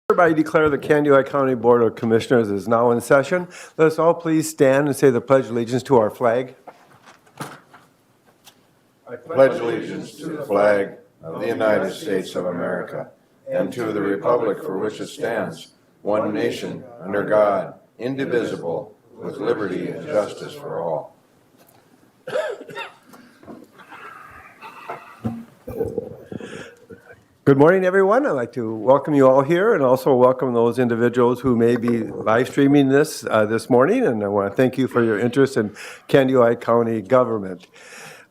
Hereby declare the Candioi County Board of Commissioners is now in session. Let us all please stand and say the Pledge of Allegiance to our flag. I pledge allegiance to the flag of the United States of America and to the republic for which it stands, one nation, under God, indivisible, with liberty and justice for all. Good morning, everyone. I'd like to welcome you all here and also welcome those individuals who may be live streaming this morning. And I want to thank you for your interest in Candioi County government.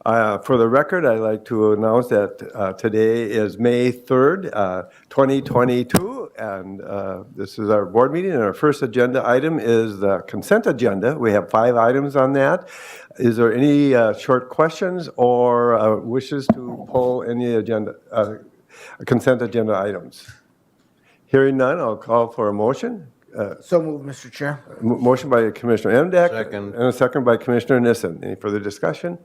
For the record, I'd like to announce that today is May 3rd, 2022, and this is our board meeting, and our first agenda item is the consent agenda. We have 5 items on that. Is there any short questions or wishes to pull any consent agenda items? Hearing none, I'll call for a motion. So moved, Mr. Chair. Motion by Commissioner Emdek. Second. And a second by Commissioner Nissen. Any further discussion?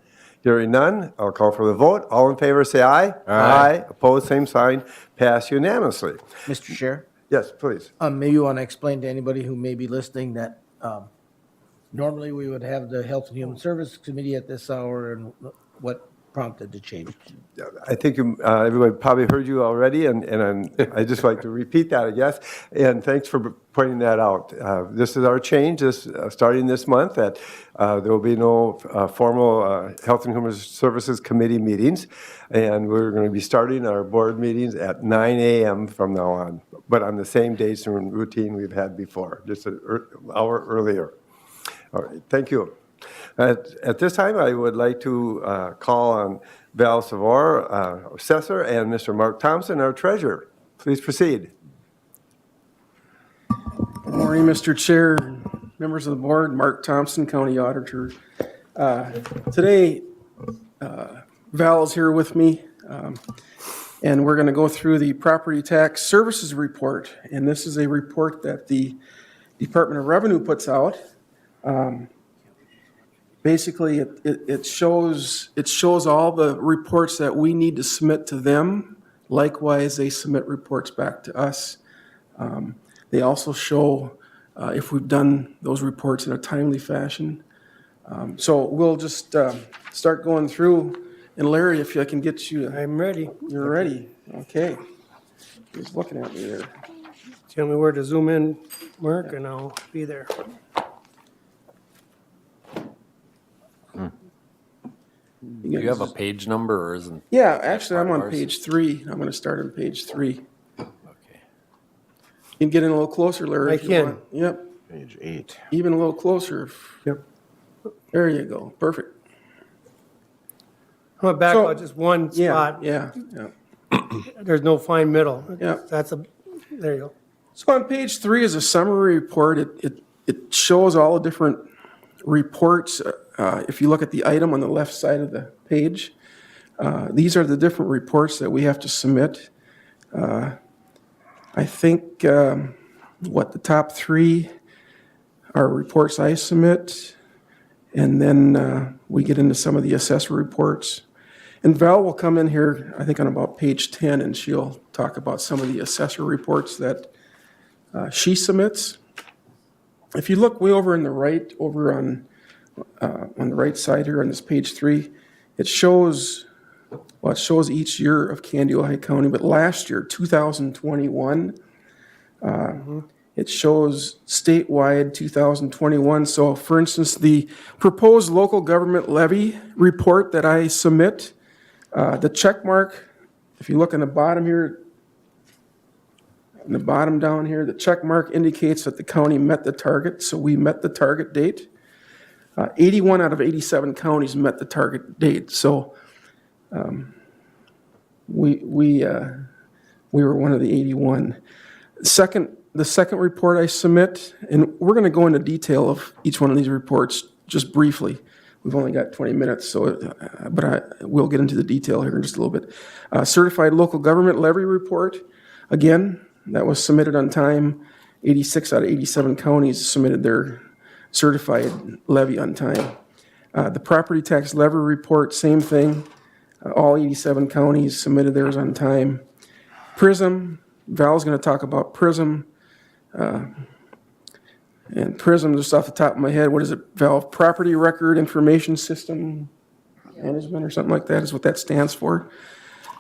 Hearing none, I'll call for the vote. All in favor, say aye. Aye. Opposed, same sign. Pass unanimously. Mr. Chair, Yes, please. maybe you want to explain to anybody who may be listening that normally we would have the Health and Human Services Committee at this hour, and what prompted the change? I think everybody probably heard you already, and I just like to repeat that, I guess. And thanks for pointing that out. This is our change. Starting this month, that there will be no formal Health and Human Services Committee meetings, and we're going to be starting our board meetings at 9 a.m. from now on, but on the same dates and routine we've had before, just an hour earlier. All right, thank you. At this time, I would like to call on Val Savor, Assessor, and Mr. Mark Thompson, our Treasurer. Please proceed. Good morning, Mr. Chair, members of the board, Mark Thompson, County Auditor. Today, Val is here with me, and we're going to go through the Property Tax Services Report. And this is a report that the Department of Revenue puts out. Basically, it shows all the reports that we need to submit to them. Likewise, they submit reports back to us. They also show if we've done those reports in a timely fashion. So we'll just start going through. And Larry, if I can get you. I'm ready. You're ready. Okay. He's looking at me there. Tell me where to zoom in, Mark, and I'll be there. Do you have a page number or isn't? Yeah, actually, I'm on ours? page 3. I'm going to start on page 3. Okay. You can get in a little closer, Larry. I if you can. want. Yep. Page 8. Even a little closer. Yep. There you go. Perfect. I'm back So- out just one Yeah, spot. yeah. There's no fine middle. Yeah. There you go. So on page 3 is a summary report. It shows all the different reports. If you look at the item on the left side of the page, these are the different reports that we have to submit. I think the top 3 are reports I submit, and then we get into some of the assessor reports. And Val will come in here, I think on about page 10, and she'll talk about some of the assessor reports that she submits. If you look way over on the right, over on the right side here on this page 3, it shows each year of Candioi County, but last year, 2021, it shows statewide 2021. So for instance, the proposed local government levy report that I submit, the check mark, if you look on the bottom here, in the bottom down here, the check mark indicates that the county met the target, so we met the target date. 81 out of 87 counties met the target date, so we were one of the 81. The second report I submit, and we're going to go into detail of each one of these reports just briefly. We've only got 20 minutes, but we'll get into the detail here in just a little bit. Certified local government levy report, again, that was submitted on time. 86 out of 87 counties submitted their certified levy on time. The property tax levy report, same thing. All 87 counties submitted theirs on time. PRISM, Val's going to talk about PRISM. And PRISM, just off the top of my head, what is it, Val? Property Record Information System Management or something like that is what that stands for.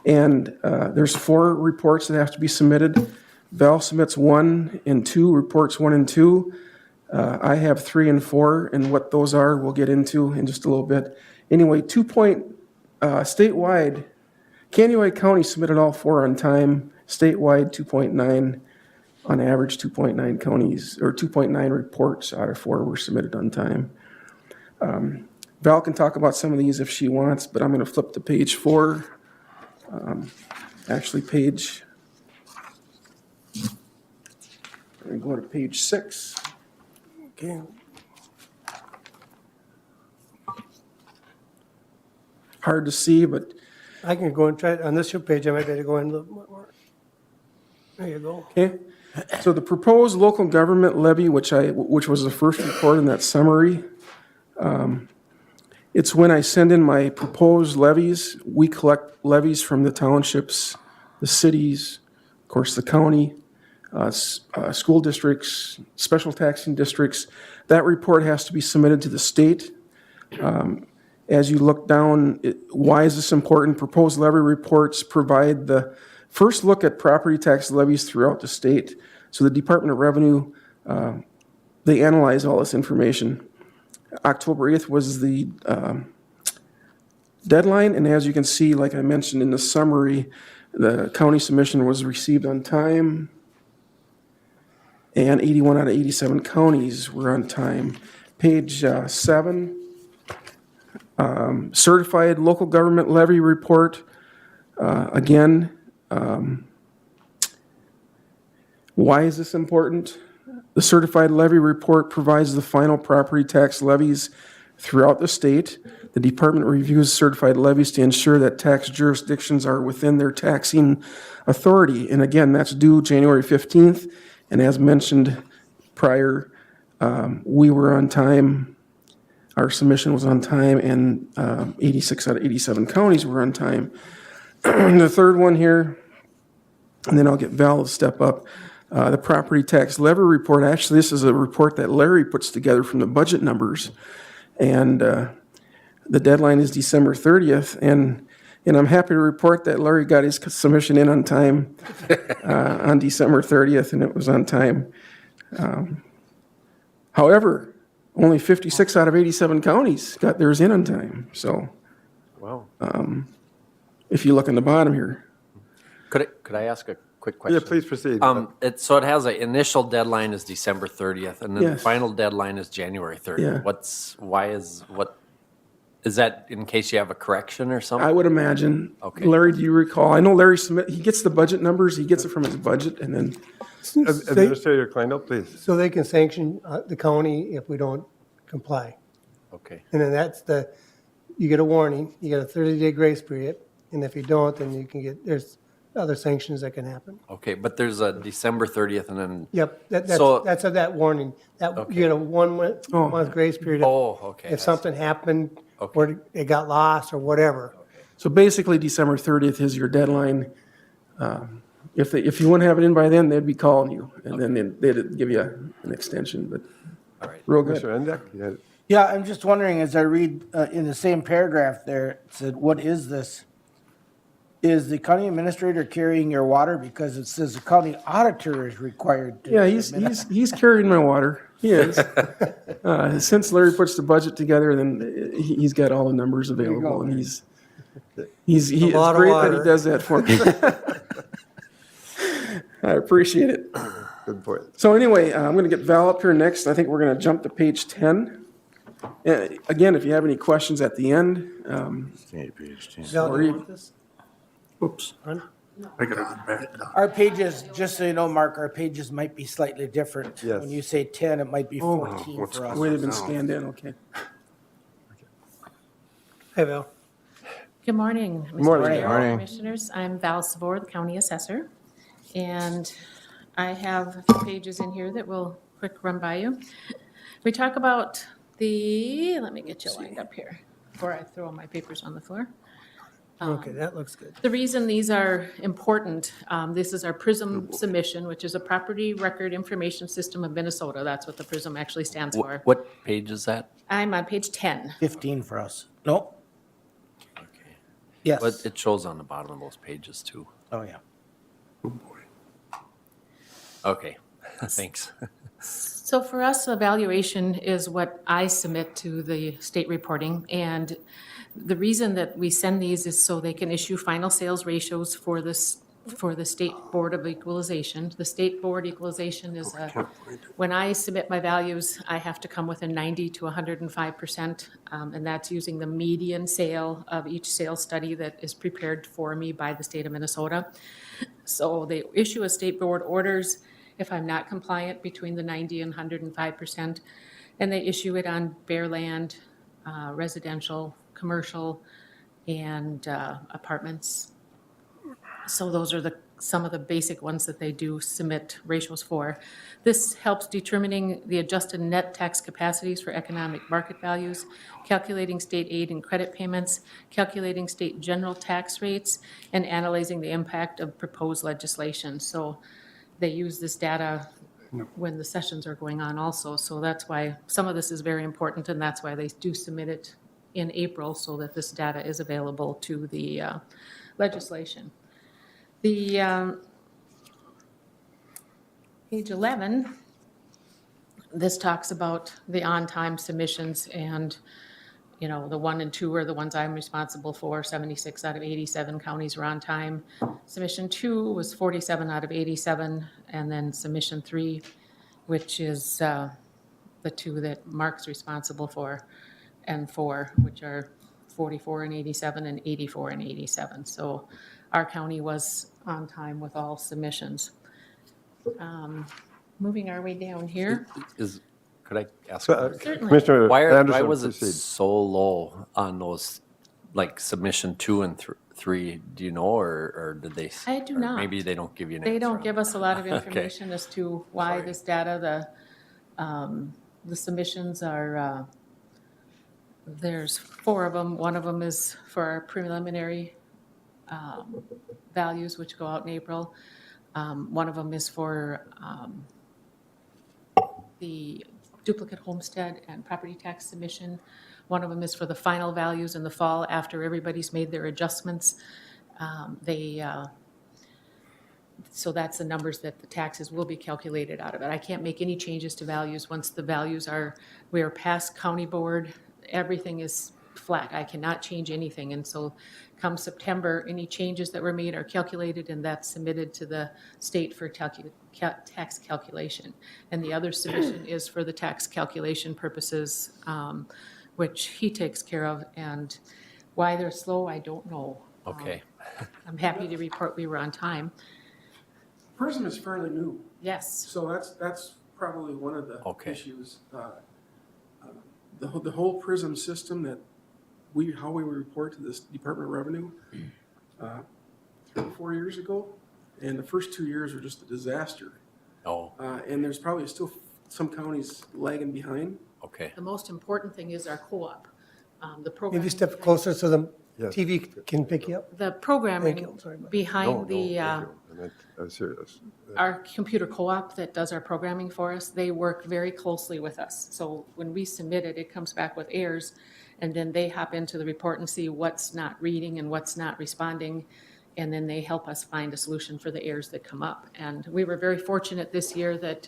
And there's 4 reports that have to be submitted. Val submits 1 and 2, reports 1 and 2. I have 3 and 4, and what those are, we'll get into in just a little bit. Anyway, statewide, Kansas County submitted all 4 on time. Statewide, 2.9. On average, 2.9 counties, or 2.9 reports out of 4 were submitted on time. Val can talk about some of these if she wants, but I'm going to flip to page 4. Actually, I'm going to go to page 6. Okay. Hard to see, but I can go and try, on this page, I might be able to go in a little more. There you go. okay. So the proposed local government levy, which was the first report in that summary, it's when I send in my proposed levies. We collect levies from the townships, the cities, of course, the county, school districts, special taxing districts. That report has to be submitted to the state. As you look down, why is this important? Proposed levy reports provide the first look at property tax levies throughout the state. So the Department of Revenue, they analyze all this information. October 8th was the deadline, and as you can see, like I mentioned in the summary, the county submission was received on time, and 81 out of 87 counties were on time. Page 7, certified local government levy report. Again, why is this important? The certified levy report provides the final property tax levies throughout the state. The department reviews certified levies to ensure that tax jurisdictions are within their taxing authority. And again, that's due January 15th. And as mentioned prior, we were on time. Our submission was on time, and 86 out of 87 counties were on time. The third one here, and then I'll get Val to step up. The property tax levy report, actually, this is a report that Larry puts together from the budget numbers. And the deadline is December 30th. And I'm happy to report that Larry got his submission in on time on December 30th, and it was on time. However, only 56 out of 87 counties got theirs in on time. So Wow. if you look in the bottom here, Could I ask a quick question? Yeah, please proceed. So it has an initial deadline is December 30th, and then the Yes. final deadline is January 30th. Yeah. Is that in case you have a correction or something? I would imagine. Okay. Larry, do you recall? I know Larry he gets the budget numbers, he gets it from his budget, and then, Administrator Kleindl, please. So they can sanction the county if we don't comply. Okay. And then you get a warning, you get a 30-day grace period, and if you don't, then you can there's other sanctions that can happen. Okay, but there's a December 30th and then, Yep, So- that's that warning. You get a one-month grace period. okay. If something happened, or it got lost or whatever. so basically December 30th is your deadline. If you wouldn't have it in by then, they'd be calling you, and then they'd give you an extension, but All right. real good. Mr. Endek? Yeah. Yeah, I'm just wondering, as I read in the same paragraph there, it said, what is this? Is the county administrator carrying your water? Because it says the county auditor is required to. Yeah, he's carrying my water. He is. Since Larry puts the budget together, then he's got all the numbers available, and it's lot of great that he water. does that for me. I appreciate it. Good point. So anyway, I'm going to get Val up here next. I think we're going to jump to page 10. Again, if you have any questions at the end, Val, do you want this? Oops. Hun? I got it on back. Our pages, just so you know, Mark, our pages might be slightly different. Yes. When you say 10, it might be 14 for us. wait, they've been scanned in, okay. Hey, Val. Good morning, Mr. Morning. Chair, Morning. Commissioners. I'm Val Savor, the County Assessor. And I have a few pages in here that we'll quick run by you. We talk about let me get you lined up here before I throw my papers on the floor. Okay, that looks good. The reason these are important, this is our PRISM submission, which is a Property Record Information System of Minnesota. That's what the PRISM actually stands for. What page is that? I'm on page 10. 15 for us. Nope. Okay. Yes. But it shows on the bottom of those pages too. Oh, yeah. Okay, thanks. So for us, evaluation is what I submit to the state reporting. And the reason that we send these is so they can issue final sales ratios for this, for the State Board of Equalization. The State Board Equalization is when I submit my values, I have to come within 90 to 105%. And that's using the median sale of each sales study that is prepared for me by the state of Minnesota. So they issue a state board orders if I'm not compliant between the 90 and 105%. And they issue it on bare land, residential, commercial, and apartments. So those are some of the basic ones that they do submit ratios for. This helps determining the adjusted net tax capacities for economic market values, calculating state aid and credit payments, calculating state general tax rates, and analyzing the impact of proposed legislation. So they use this data when the sessions are going on also. So that's why some of this is very important, and that's why they do submit it in April so that this data is available to the legislation. The page 11, this talks about the on-time submissions, and you know, the 1 and 2 are the ones I'm responsible for. 76 out of 87 counties are on time. Submission 2 was 47 out of 87, and then submission 3, which is the 2 that Mark's responsible for, and 4, which are 44 and 87 and 84 and 87. So our county was on time with all submissions. Moving our way down here. Could I ask? Certainly. Commissioner Why Anderson, was it proceed. so low on those, like submission 2 and 3? Do you know, or did they? I do or not. Maybe they don't give you an They answer don't on give that. us a lot of Okay. information as to why Sorry. this data, the submissions are, there's 4 of them. One of them is for our preliminary values, which go out in April. One of them is for the duplicate homestead and property tax submission. One of them is for the final values in the fall after everybody's made their adjustments. So that's the numbers that the taxes will be calculated out of it. I can't make any changes to values once the values we are past county board. Everything is flat. I cannot change anything. And so come September, any changes that were made are calculated, and that's submitted to the state for tax calculation. And the other submission is for the tax calculation purposes, which he takes care of. And why they're slow, I don't know. Okay, I'm happy to report we were on time. PRISM is fairly new, Yes. so that's probably one of the Okay. issues. The whole PRISM system that how we report to this Department of Revenue, 4 years ago, and the first 2 years were just a disaster. oh, And there's probably still some counties lagging behind. okay. The most important thing is our co-op. The program. Maybe step closer so the Yes. TV can pick you up. The Thank programming you. Sorry about that. No, behind no, the, thank you. I was serious. our computer co-op that does our programming for us, they work very closely with us. So when we submit it, it comes back with errors, and then they hop into the report and see what's not reading and what's not responding, and then they help us find a solution for the errors that come up. And we were very fortunate this year that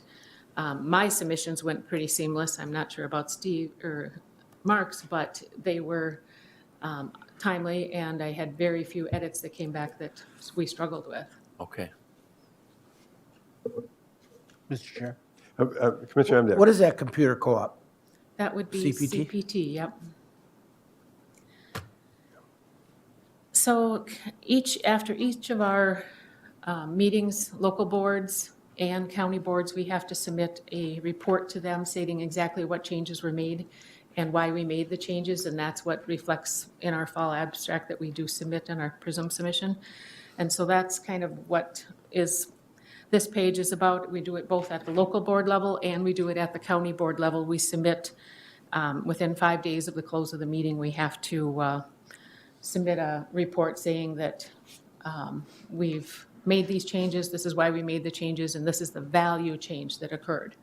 my submissions went pretty seamless. I'm not sure about Steve or Mark's, but they were timely, and I had very few edits that came back that we struggled with. Okay. Mr. Chair. Commissioner Amdak. What is that computer co-op? That would be CPT? CPT, yep. So after each of our meetings, local boards and county boards, we have to submit a report to them stating exactly what changes were made and why we made the changes, and that's what reflects in our fall abstract that we do submit in our PRISM submission. And so that's kind of what this page is about. We do it both at the local board level and we do it at the county board level. We submit within 5 days of the close of the meeting, we have to submit a report saying that we've made these changes, this is why we made the changes, and this is the value change that occurred.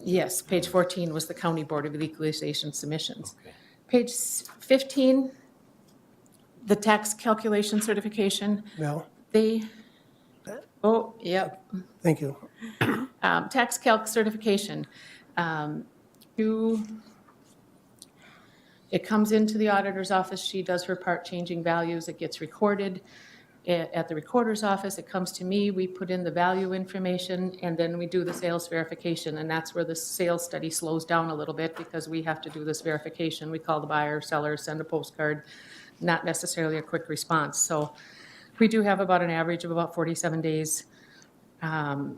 Yes, page 14 was the County Board of Equalization submissions. Page 15, the tax calculation certification, Val, they, oh, yep, thank you. tax calc certification. It comes into the auditor's office, she does her part changing values, it gets recorded at the recorder's office, it comes to me, we put in the value information, and then we do the sales verification, and that's where the sales study slows down a little bit, because we have to do this verification. We call the buyer, seller, send a postcard, not necessarily a quick response. So we do have about an average of about 47 days. The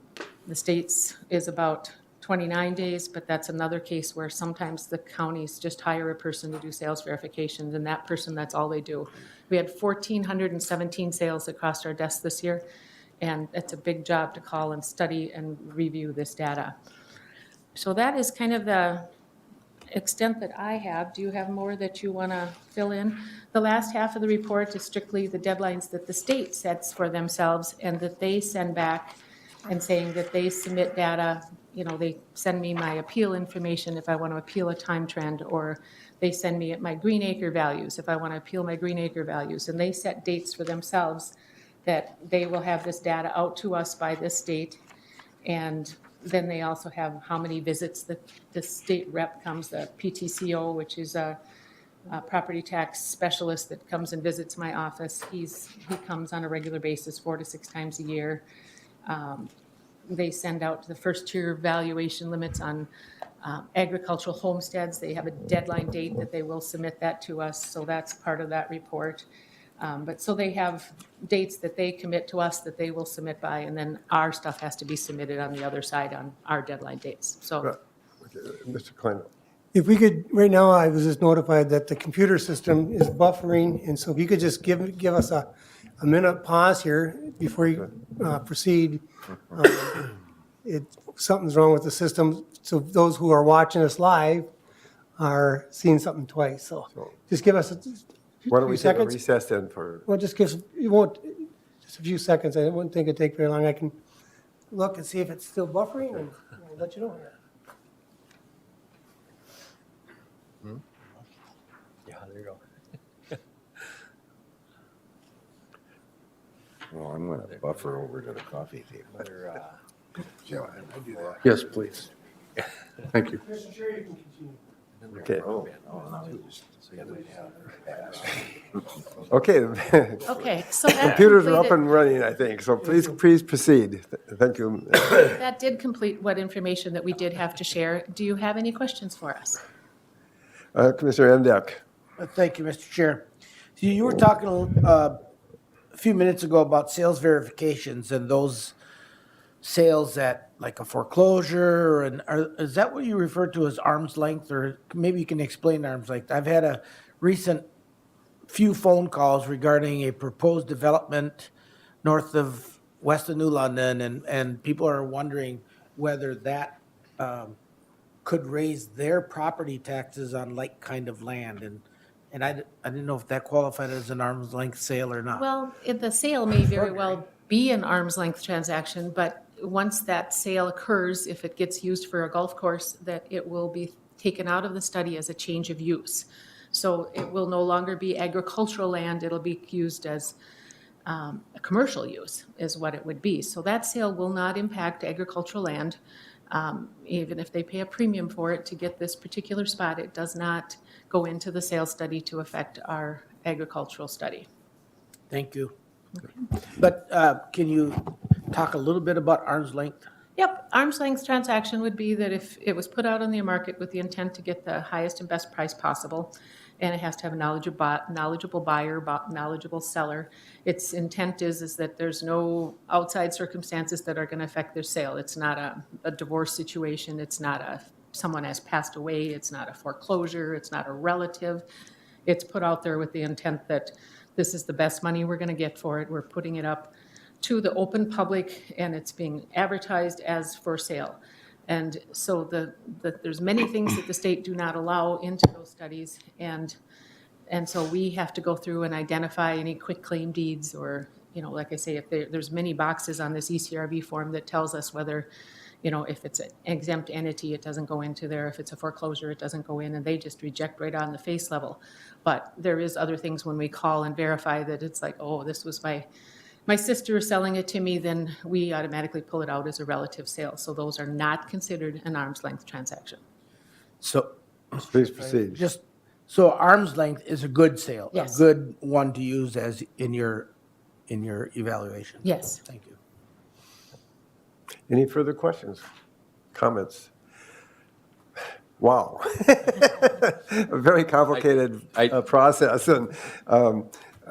state's is about 29 days, but that's another case where sometimes the counties just hire a person to do sales verifications, and that person, that's all they do. We had 1,417 sales that crossed our desk this year, and it's a big job to call and study and review this data. So that is kind of the extent that I have. Do you have more that you want to fill in? The last half of the report is strictly the deadlines that the state sets for themselves and that they send back, and saying that they submit data. You know, they send me my appeal information if I want to appeal a time trend, or they send me my green acre values if I want to appeal my green acre values. And they set dates for themselves that they will have this data out to us by this date. And then they also have how many visits the state rep comes, the PTCO, which is a property tax specialist that comes and visits my office. He comes on a regular basis, 4 to 6 times a year. They send out the first tier valuation limits on agricultural homesteads. They have a deadline date that they will submit that to us, so that's part of that report. But so they have dates that they commit to us that they will submit by, and then our stuff has to be submitted on the other side on our deadline dates. So Mr. Klein. If we could, right now, I was just notified that the computer system is buffering, and so if you could just give us a minute pause here before you proceed. Something's wrong with the system, so those who are watching us live are seeing something twice, so just give us a Why don't we few take a seconds. recess then for, Well, just give, you won't, just a few seconds, I wouldn't think it'd take very long. I can look and see if it's still buffering, and I'll let you know. Yeah, there you go. Well, I'm going to buffer over to the coffee table. Yes, please. Thank you. Mr. Chair, you can continue. okay. Okay. Okay. okay, so that Computers are up completed- and running, I think, so please proceed. Thank you. that did complete what information that we did have to share. Do you have any questions for us? Commissioner Emdek. Thank you, Mr. Chair. So you were talking a few minutes ago about sales verifications and those sales at like a foreclosure, and is that what you refer to as arm's length, or maybe you can explain arm's length? I've had a recent few phone calls regarding a proposed development west of New London, and people are wondering whether that could raise their property taxes on like kind of land, and I didn't know if that qualified as an arm's length sale or not. Well, the sale may very well be an arm's length transaction, but once that sale occurs, if it gets used for a golf course, that it will be taken out of the study as a change of use. So it will no longer be agricultural land, it'll be used as a commercial use is what it would be. So that sale will not impact agricultural land. Even if they pay a premium for it to get this particular spot, it does not go into the sales study to affect our agricultural study. Thank you. But can you talk a little bit about arm's length? Yep, arm's length transaction would be that if it was put out on the market with the intent to get the highest and best price possible, and it has to have a knowledgeable buyer, knowledgeable seller. Its intent is that there's no outside circumstances that are going to affect their sale. It's not a divorce situation. It's not someone has passed away. It's not a foreclosure. It's not a relative. It's put out there with the intent that this is the best money we're going to get for it. We're putting it up to the open public, and it's being advertised as for sale. And so there's many things that the state do not allow into those studies. And so we have to go through and identify any quick claim deeds or, you know, like I say, if there's many boxes on this ECRB form that tells us whether, you know, if it's an exempt entity, it doesn't go into there. If it's a foreclosure, it doesn't go in, and they just reject right on the face level. But there is other things when we call and verify that it's like, oh, this was my sister selling it to me, then we automatically pull it out as a relative sale. So those are not considered an arm's length transaction. So, Please proceed. just, so arm's length is a good sale? Yes. A good one to use as in your evaluation? Yes. Thank you. Any further questions, comments? Wow. A very complicated process, and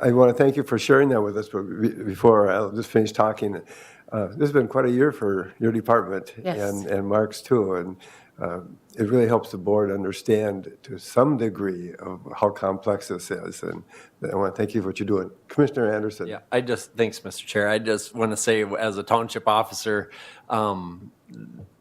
I want to thank you for sharing that with us, but before I'll just finish talking, this has been quite a year for your department Yes. and Mark's too, and it really helps the board understand to some degree of how complex this is, and I want to thank you for what you're doing. Commissioner Anderson. Yeah, thanks, Mr. Chair. I just want to say, as a township officer,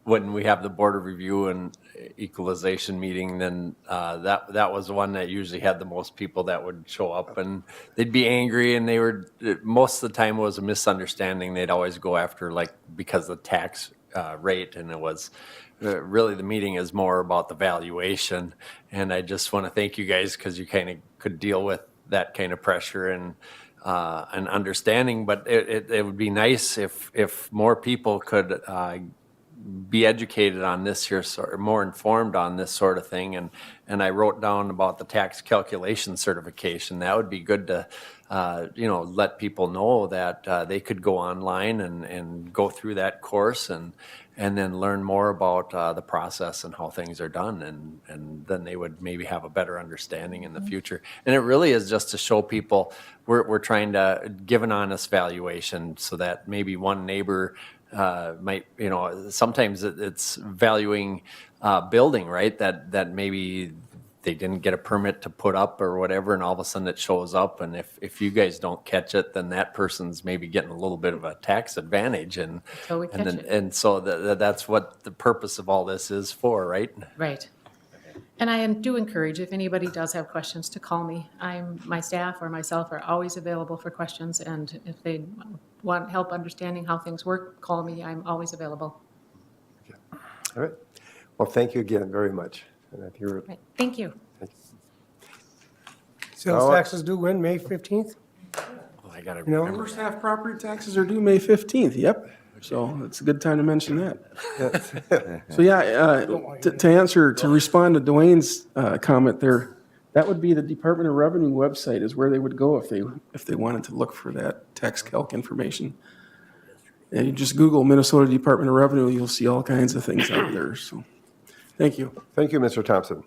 when we have the Board of Review and Equalization meeting, then that was the one that usually had the most people that would show up, and they'd be angry, and most of the time it was a misunderstanding. They'd always go after, like, because of the tax rate, and it was really the meeting is more about the valuation. And I just want to thank you guys because you kind of could deal with that kind of pressure and understanding. But it would be nice if more people could be educated on this here, more informed on this sort of thing. And I wrote down about the tax calculation certification. That would be good to, let people know that they could go online and go through that course and then learn more about the process and how things are done. And then they would maybe have a better understanding in the future. And it really is just to show people we're trying to give an honest valuation so that maybe one neighbor might, sometimes it's valuing building, right? That maybe they didn't get a permit to put up or whatever, and all of a sudden it shows up. And if you guys don't catch it, then that person's maybe getting a little bit of a tax advantage. And Until we catch it. And so that's what the purpose of all this is for, right? Right. And I do encourage, if anybody does have questions, to call me. My staff or myself are always available for questions, and if they want help understanding how things work, call me. I'm always available. All right. Well, thank you again very much. And I think you're, Right. Thank you. Sales Oh. taxes due when, May 15th? Oh, I gotta No? remember. First half property taxes are due May 15th, yep. So it's a good time to mention that. So yeah, to respond to Dwayne's comment there, that would be the Department of Revenue website is where they would go if they wanted to look for that tax calc information. And you just Google Minnesota Department of Revenue, you'll see all kinds of things out there, so, thank you. thank you, Mr. Thompson.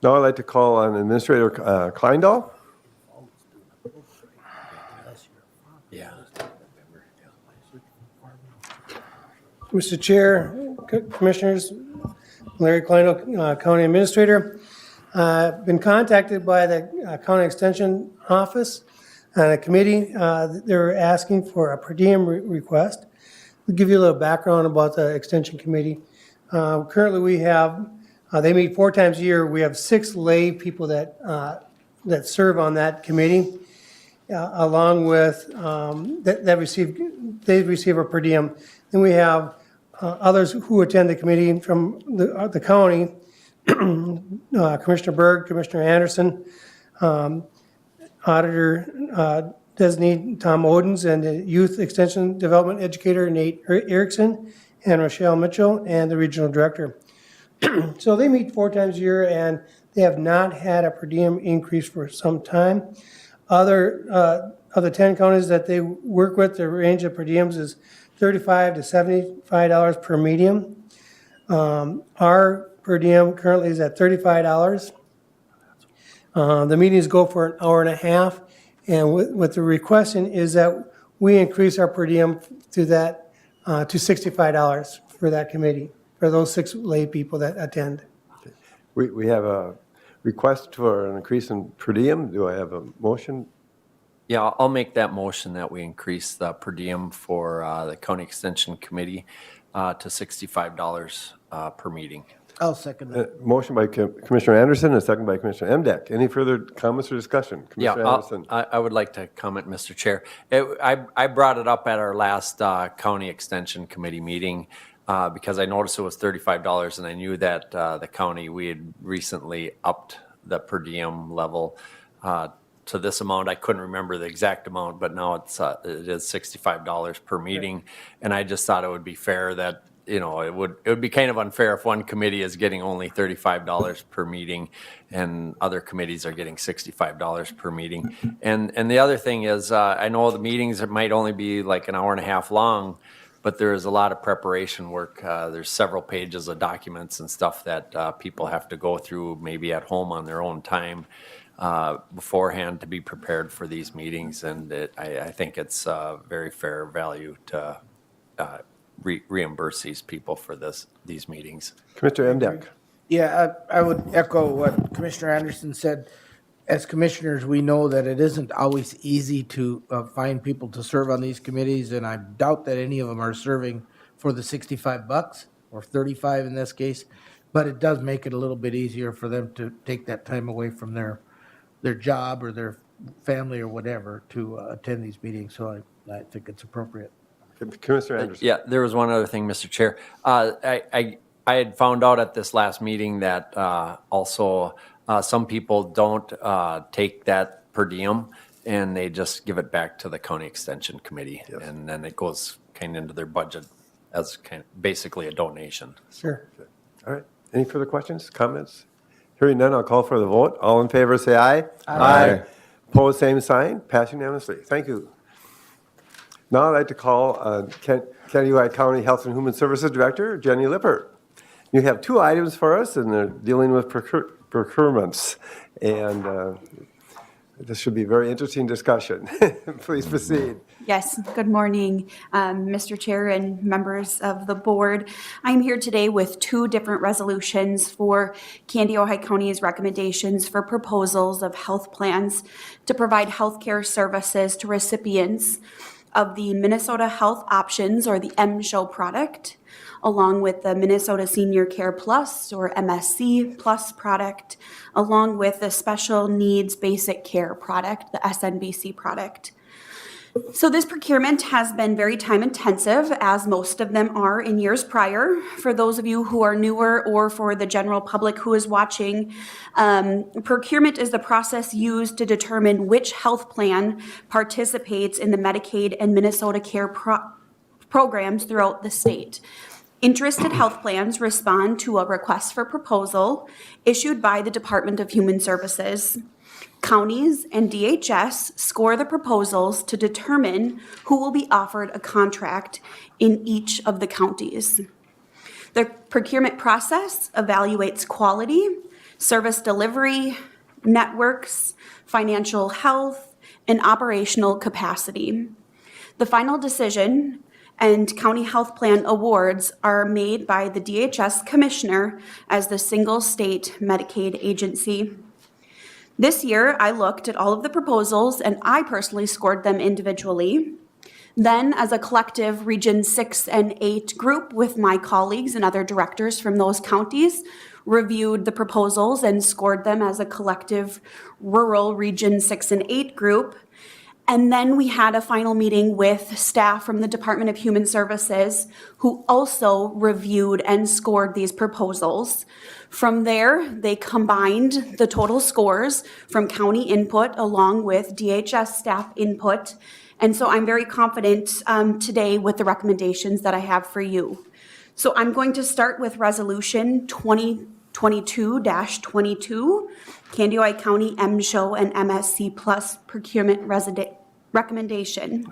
Now I'd like to call on Administrator Kleindahl. Yeah. Mr. Chair, Commissioners, Larry Kleino, County Administrator. Been contacted by the County Extension Office and a committee. They're asking for a per diem request. I'll give you a little background about the Extension Committee. Currently, we have, they meet 4 times a year. We have 6 lay people that serve on that committee, along with, they receive a per diem. Then we have others who attend the committee from the county, Commissioner Berg, Commissioner Anderson, Auditor Designee Tom Odens, and the Youth Extension Development Educator Nate Erickson, and Rochelle Mitchell, and the Regional Director. So they meet 4 times a year, and they have not had a per diem increase for some time. Of the 10 counties that they work with, the range of per diems is $35 to $75 per medium. Our per diem currently is at $35. The meetings go for an hour and a half, and what the requesting is that we increase our per diem to that to $65 for that committee, for those 6 lay people that attend. We have a request for an increase in per diem. Do I have a motion? Yeah, I'll make that motion that we increase the per diem for the County Extension Committee to $65 per meeting. I'll second that. Motion by Commissioner Anderson and second by Commissioner Emdek. Any further comments or discussion? Yeah, Commissioner Anderson. I would like to comment, Mr. Chair. I brought it up at our last County Extension Committee meeting because I noticed it was $35, and I knew that the county, we had recently upped the per diem level to this amount. I couldn't remember the exact amount, but now it is $65 per meeting. And I just thought it would be fair that, you know, it would be kind of unfair if one committee is getting only $35 per meeting and other committees are getting $65 per meeting. And the other thing is, I know the meetings might only be like an hour and a half long, but there is a lot of preparation work. There's several pages of documents and stuff that people have to go through maybe at home on their own time beforehand to be prepared for these meetings. And I think it's very fair value to reimburse these people for these meetings. Commissioner Emdek. Yeah, I would echo what Commissioner Anderson said. As commissioners, we know that it isn't always easy to find people to serve on these committees, and I doubt that any of them are serving for the $65 or 35 in this case, but it does make it a little bit easier for them to take that time away from their job or their family or whatever to attend these meetings, so I think it's appropriate. Commissioner Anderson. Yeah, there was one other thing, Mr. Chair. I had found out at this last meeting that also some people don't take that per diem and they just give it back to the County Extension Committee. Yes. And then it goes kind of into their budget as kind of basically a donation. Sure. All right. Any further questions, comments? Hearing none, I'll call for the vote. All in favor, say aye. Aye. Opposed, same sign. Pass unanimously. Thank you. Now I'd like to call Kennedy County Health and Human Services Director, Jenny Lippert. You have two items for us, and they're dealing with procurements. And this should be a very interesting discussion. Please proceed. Yes, good morning, Mr. Chair and members of the board. I'm here today with two different resolutions for Kandiyohi County's recommendations for proposals of health plans to provide healthcare services to recipients of the Minnesota Health Options, or the MSHO product, along with the Minnesota Senior Care Plus, or MSC Plus product, along with the Special Needs Basic Care product, the SNBC product. So this procurement has been very time intensive, as most of them are in years prior. For those of you who are newer, or for the general public who is watching, procurement is the process used to determine which health plan participates in the Medicaid and Minnesota Care programs throughout the state. Interested health plans respond to a request for proposal issued by the Department of Human Services. Counties and DHS score the proposals to determine who will be offered a contract in each of the counties. The procurement process evaluates quality, service delivery, networks, financial health, and operational capacity. The final decision and county health plan awards are made by the DHS commissioner as the single state Medicaid agency. This year, I looked at all of the proposals and I personally scored them individually. Then, as a collective Region 6 and 8 group with my colleagues and other directors from those counties, reviewed the proposals and scored them as a collective rural Region 6 and 8 group. And then we had a final meeting with staff from the Department of Human Services who also reviewed and scored these proposals. From there, they combined the total scores from county input along with DHS staff input. And so I'm very confident today with the recommendations that I have for you. So I'm going to start with Resolution 2022-22, Kandiyohi County MSHO and MSC Plus Procurement Recommendation.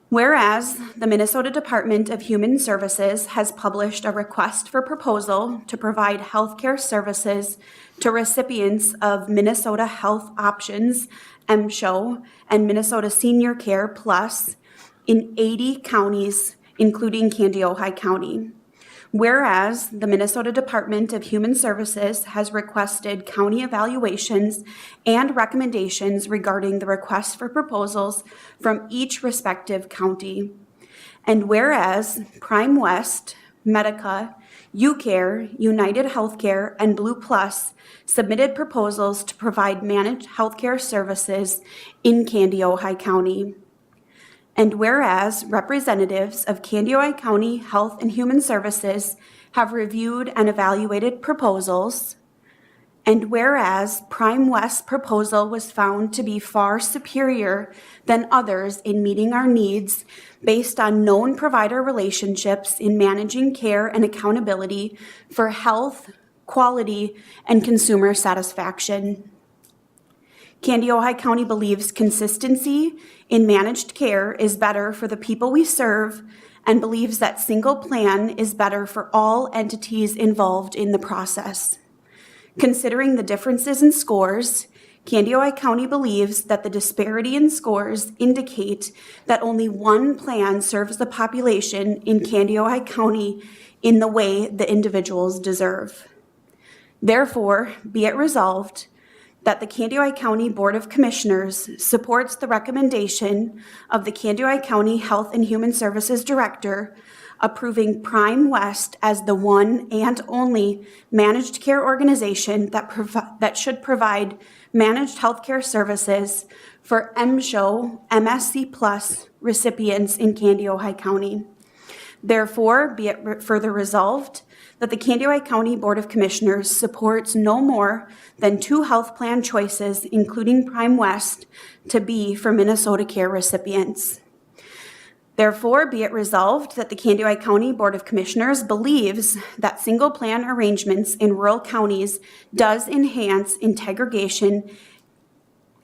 Whereas the Minnesota Department of Human Services has published a request for proposal to provide healthcare services to recipients of Minnesota Health Options, MSHO, and Minnesota Senior Care Plus in 80 counties, including Kandiyohi County. Whereas the Minnesota Department of Human Services has requested county evaluations and recommendations regarding the request for proposals from each respective county. And whereas Prime West, Medica, UCare, United Healthcare, and Blue Plus submitted proposals to provide managed healthcare services in Candy, Ojai County. And whereas representatives of Candy, Ojai County Health and Human Services have reviewed and evaluated proposals, and whereas Prime West's proposal was found to be far superior than others in meeting our needs based on known provider relationships in managing care and accountability for health, quality, and consumer satisfaction. Candy, Ojai County believes consistency in managed care is better for the people we serve and believes that single plan is better for all entities involved in the process. Considering the differences in scores, Candy, Ojai County believes that the disparity in scores indicate that only one plan serves the population in Candy, Ojai County in the way the individuals deserve. Therefore, be it resolved that the Candy, Ojai County Board of Commissioners supports the recommendation of the Candy, Ojai County Health and Human Services Director approving Prime West as the one and only managed care organization that should provide managed healthcare services for MSHO, MSC Plus recipients in Candy, Ojai County. Therefore, be it further resolved that the Candy, Ojai County Board of Commissioners supports no more than 2 health plan choices, including Prime West, to be for Minnesota Care recipients. Therefore, be it resolved that the Candy, Ojai County Board of Commissioners believes that single plan arrangements in rural counties does enhance integration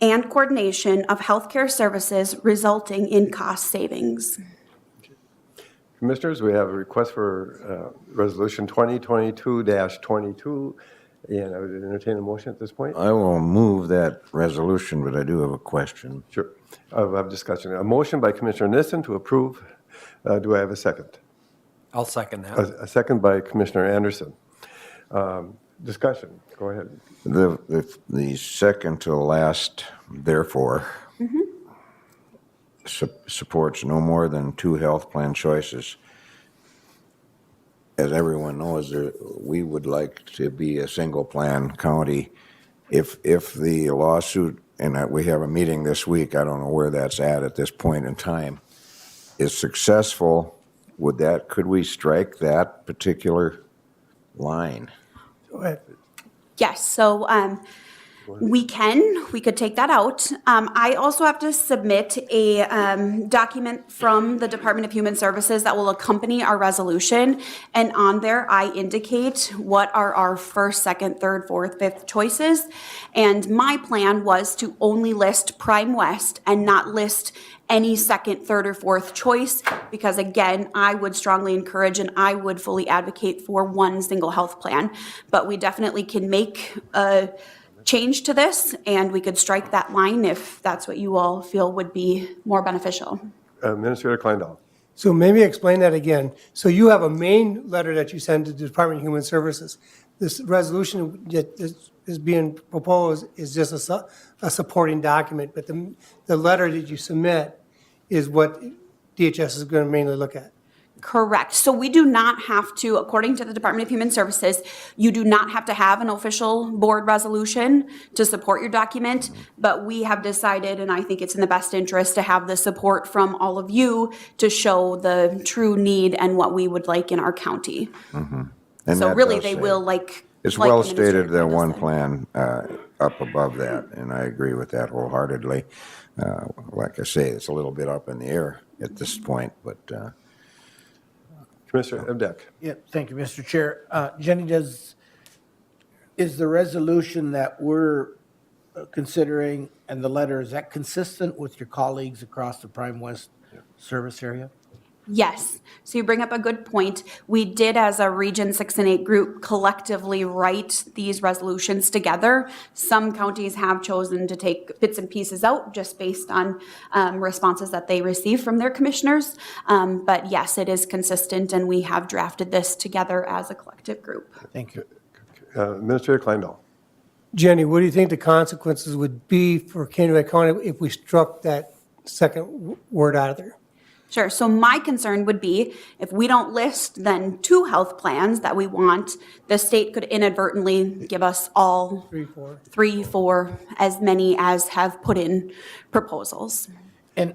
and coordination of healthcare services, resulting in cost savings. Commissioners, we have a request for Resolution 2022-22, and I would entertain a motion at this point. I will move that resolution, but I do have a question. Sure. I'll have discussion. A motion by Commissioner Nissen to approve. Do I have a second? I'll second that. A second by Commissioner Anderson. Discussion. Go ahead. The second to last, therefore, supports no more than 2 health plan choices. As everyone knows, we would like to be a single plan county. If the lawsuit, and we have a meeting this week, I don't know where that's at this point in time, is successful, could we strike that particular line? Go ahead. Yes, so we could take that out. I also have to submit a document from the Department of Human Services that will accompany our resolution. And on there, I indicate what are our first, second, third, fourth, fifth choices. And my plan was to only list Prime West and not list any second, third, or fourth choice, because again, I would strongly encourage and I would fully advocate for one single health plan. But we definitely can make a change to this, and we could strike that line if that's what you all feel would be more beneficial. Administrator Kleindall. So maybe explain that again. So you have a main letter that you send to the Department of Human Services. This resolution that is being proposed is just a supporting document, but the letter that you submit is what DHS is going to mainly look at. Correct. So we do not have to, according to the Department of Human Services, you do not have to have an official board resolution to support your document, but we have decided, and I think it's in the best interest, to have the support from all of you to show the true need and what we would like in our county. And So that really, does they say- will like. It's like well Administrator stated that Klein one said. plan up above that, and I agree with that wholeheartedly. Like I say, it's a little bit up in the air at this point, but Commissioner Evdek. Yeah, thank you, Mr. Chair. Jenny, is the resolution that we're considering and the letter, is that consistent with your colleagues across the Prime West service area? Yes, so you bring up a good point. We did, as a Region 6 and 8 group, collectively write these resolutions together. Some counties have chosen to take bits and pieces out just based on responses that they receive from their commissioners. But yes, it is consistent, and we have drafted this together as a collective group. Thank you. Administrator Kleindall. Jenny, what do you think the consequences would be for Candy County if we struck that second word out of there? Sure. So my concern would be if we don't list then 2 health plans that we want, the state could inadvertently give us all 3, 4. 3, 4, as many as have put in proposals. And,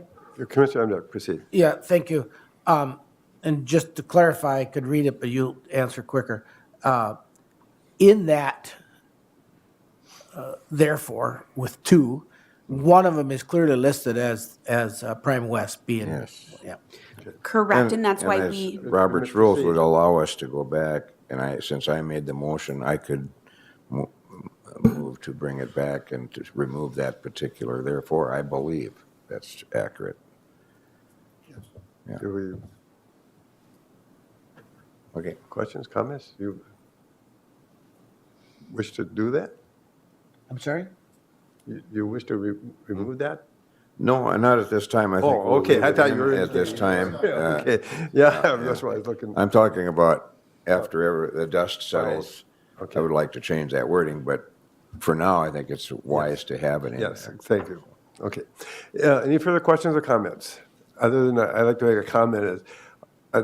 Commissioner, I'm going to proceed. yeah, thank you. And just to clarify, I could read it, but you'll answer quicker. In that, therefore, with 2, one of them is clearly listed as Prime West being. Yes. Yeah. Correct, and that's why as we, Robert's rules would allow us to go back, and since I made the motion, I could move to bring it back and to remove that particular, therefore, I believe that's accurate. Do we, Okay. questions, comments? You wish to do that? I'm sorry? You wish to remove that? No, not at this time. I think. Oh, we'll okay, leave I it thought in you were. at this time. Okay, yeah, that's what I was looking. I'm talking about after the dust settles. Okay. I would like to change that wording, but for now, I think it's wise to have it in Yes, there. thank you. Okay. Any further questions or comments? Other than that, I'd like to make a comment is,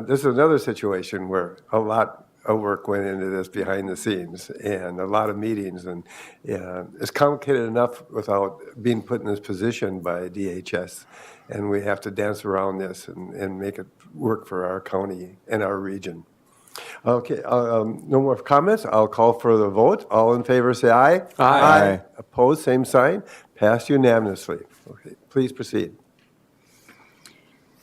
this is another situation where a lot of work went into this behind the scenes and a lot of meetings, and it's complicated enough without being put in this position by DHS. And we have to dance around this and make it work for our county and our region. Okay, no more comments. I'll call for the vote. All in favor, say aye. Aye. Opposed, same sign. Passed unanimously. Okay, please proceed.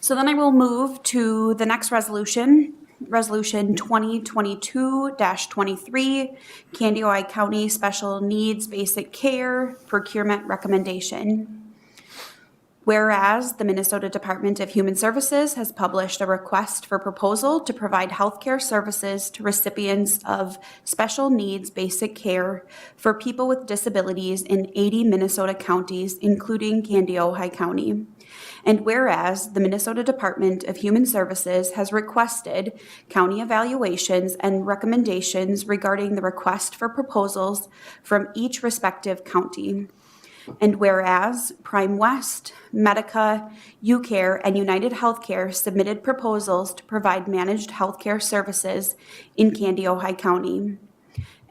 so then I will move to the next resolution, Resolution 2022-23, Candy Ojai County Special Needs Basic Care Procurement Recommendation. Whereas the Minnesota Department of Human Services has published a request for proposal to provide healthcare services to recipients of special needs basic care for people with disabilities in 80 Minnesota counties, including Candy Ojai County. And whereas the Minnesota Department of Human Services has requested county evaluations and recommendations regarding the request for proposals from each respective county. And whereas Prime West, Medica, UCare, and United Healthcare submitted proposals to provide managed healthcare services in Candy Ojai County.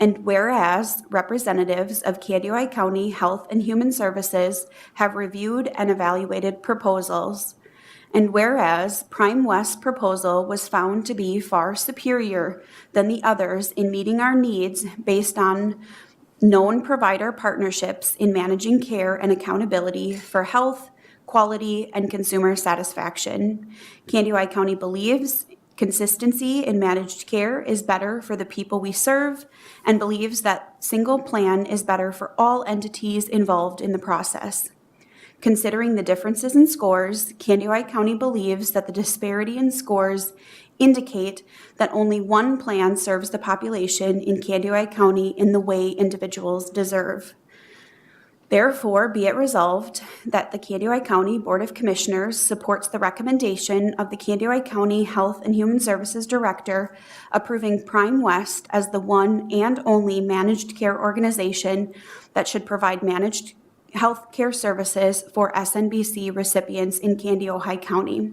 And whereas representatives of Candy Ojai County Health and Human Services have reviewed and evaluated proposals. And whereas Prime West's proposal was found to be far superior than the others in meeting our needs based on known provider partnerships in managing care and accountability for health, quality, and consumer satisfaction. Candy Ojai County believes consistency in managed care is better for the people we serve and believes that single plan is better for all entities involved in the process. Considering the differences in scores, Candy Ojai County believes that the disparity in scores indicate that only one plan serves the population in Candy Ojai County in the way individuals deserve. Therefore, be it resolved that the Candy Ojai County Board of Commissioners supports the recommendation of the Candy Ojai County Health and Human Services Director approving Prime West as the one and only managed care organization that should provide managed health care services for SNBC recipients in Candy Ojai County.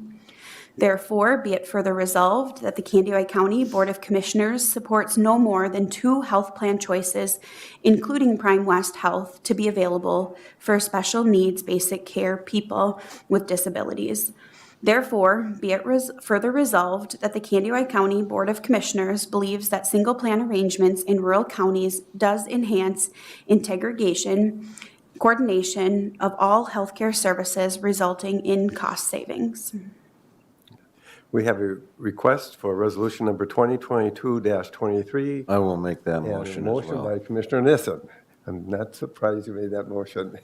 Therefore, be it further resolved that the Candy Ojai County Board of Commissioners supports no more than 2 health plan choices, including Prime West Health, to be available for special needs basic care people with disabilities. Therefore, be it further resolved that the Candy Ojai County Board of Commissioners believes that single plan arrangements in rural counties does enhance integration, coordination of all healthcare services, resulting in cost savings. We have a request for resolution number 2022-23. I will make that And a motion as motion well. by Commissioner Nissen. I'm not surprised you made that motion.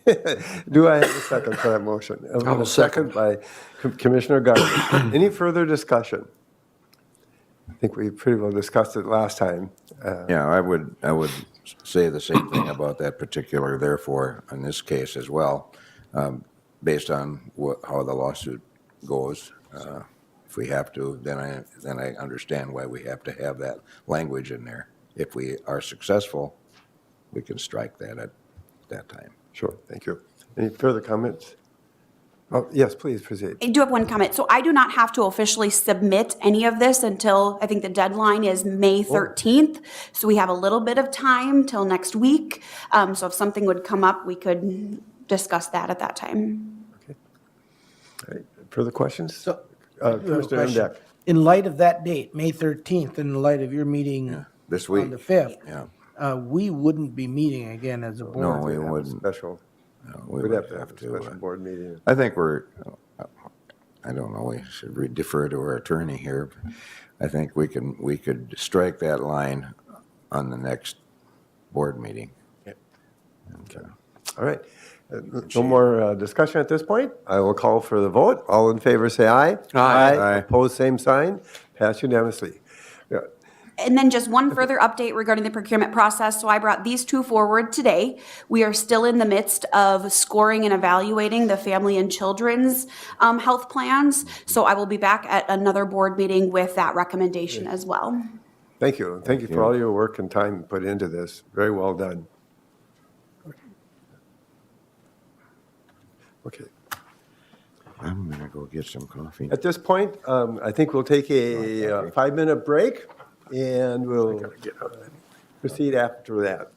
Do I have a second for that motion? I will second. By Commissioner Gardner. Any further discussion? I think we pretty well discussed it last time. Yeah, I would say the same thing about that particular, therefore, in this case as well, based on how the lawsuit goes. If we have to, then I understand why we have to have that language in there. If we are successful, we can strike that at that time. Sure, thank you. Any further comments? Oh, yes, please proceed. I do have one comment. So I do not have to officially submit any of this until, I think the deadline is May 13th. So we have a little bit of time till next week. So if something would come up, we could discuss that at that time. All right, further questions? So, I have a Commissioner question. Emdek. In light of that date, May 13th, in light of your meeting This on week. the 5th, Yeah. we wouldn't be meeting again as a board. No, we Have a wouldn't. Special, We we'd would have to have a special board meeting. I think I don't know, we should defer to our attorney here. I think we could strike that line on the next board meeting. All right. No more discussion at this point. I will call for the vote. All in favor, say aye. Aye. Opposed, same sign. Pass unanimously. Yeah. And then just one further update regarding the procurement process. So I brought these two forward today. We are still in the midst of scoring and evaluating the family and children's health plans. So I will be back at another board meeting with that recommendation as well. Thank you. Thank you for all your work and time put into this. Very well done. Okay. I'm gonna go get some coffee. At this point, I think we'll take a 5-minute break, and we'll proceed after that.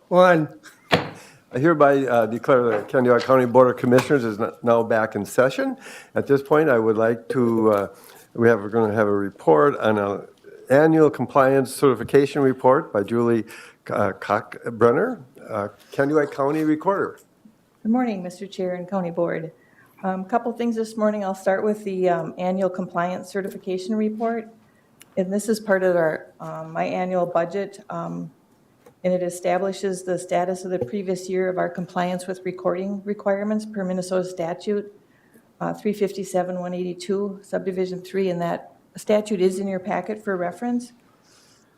One. I hereby declare the Candiota County Board of Commissioners is now back in session. At this point, I would like to, we're going to have a report on an annual compliance certification report by Julie Koch-Brenner, Candiota County Recorder. Good morning, Mr. Chair and County Board. Couple things this morning. I'll start with the annual compliance certification report. And this is part of our, my annual budget. And it establishes the status of the previous year of our compliance with recording requirements per Minnesota statute 357-182, subdivision 3, and that statute is in your packet for reference.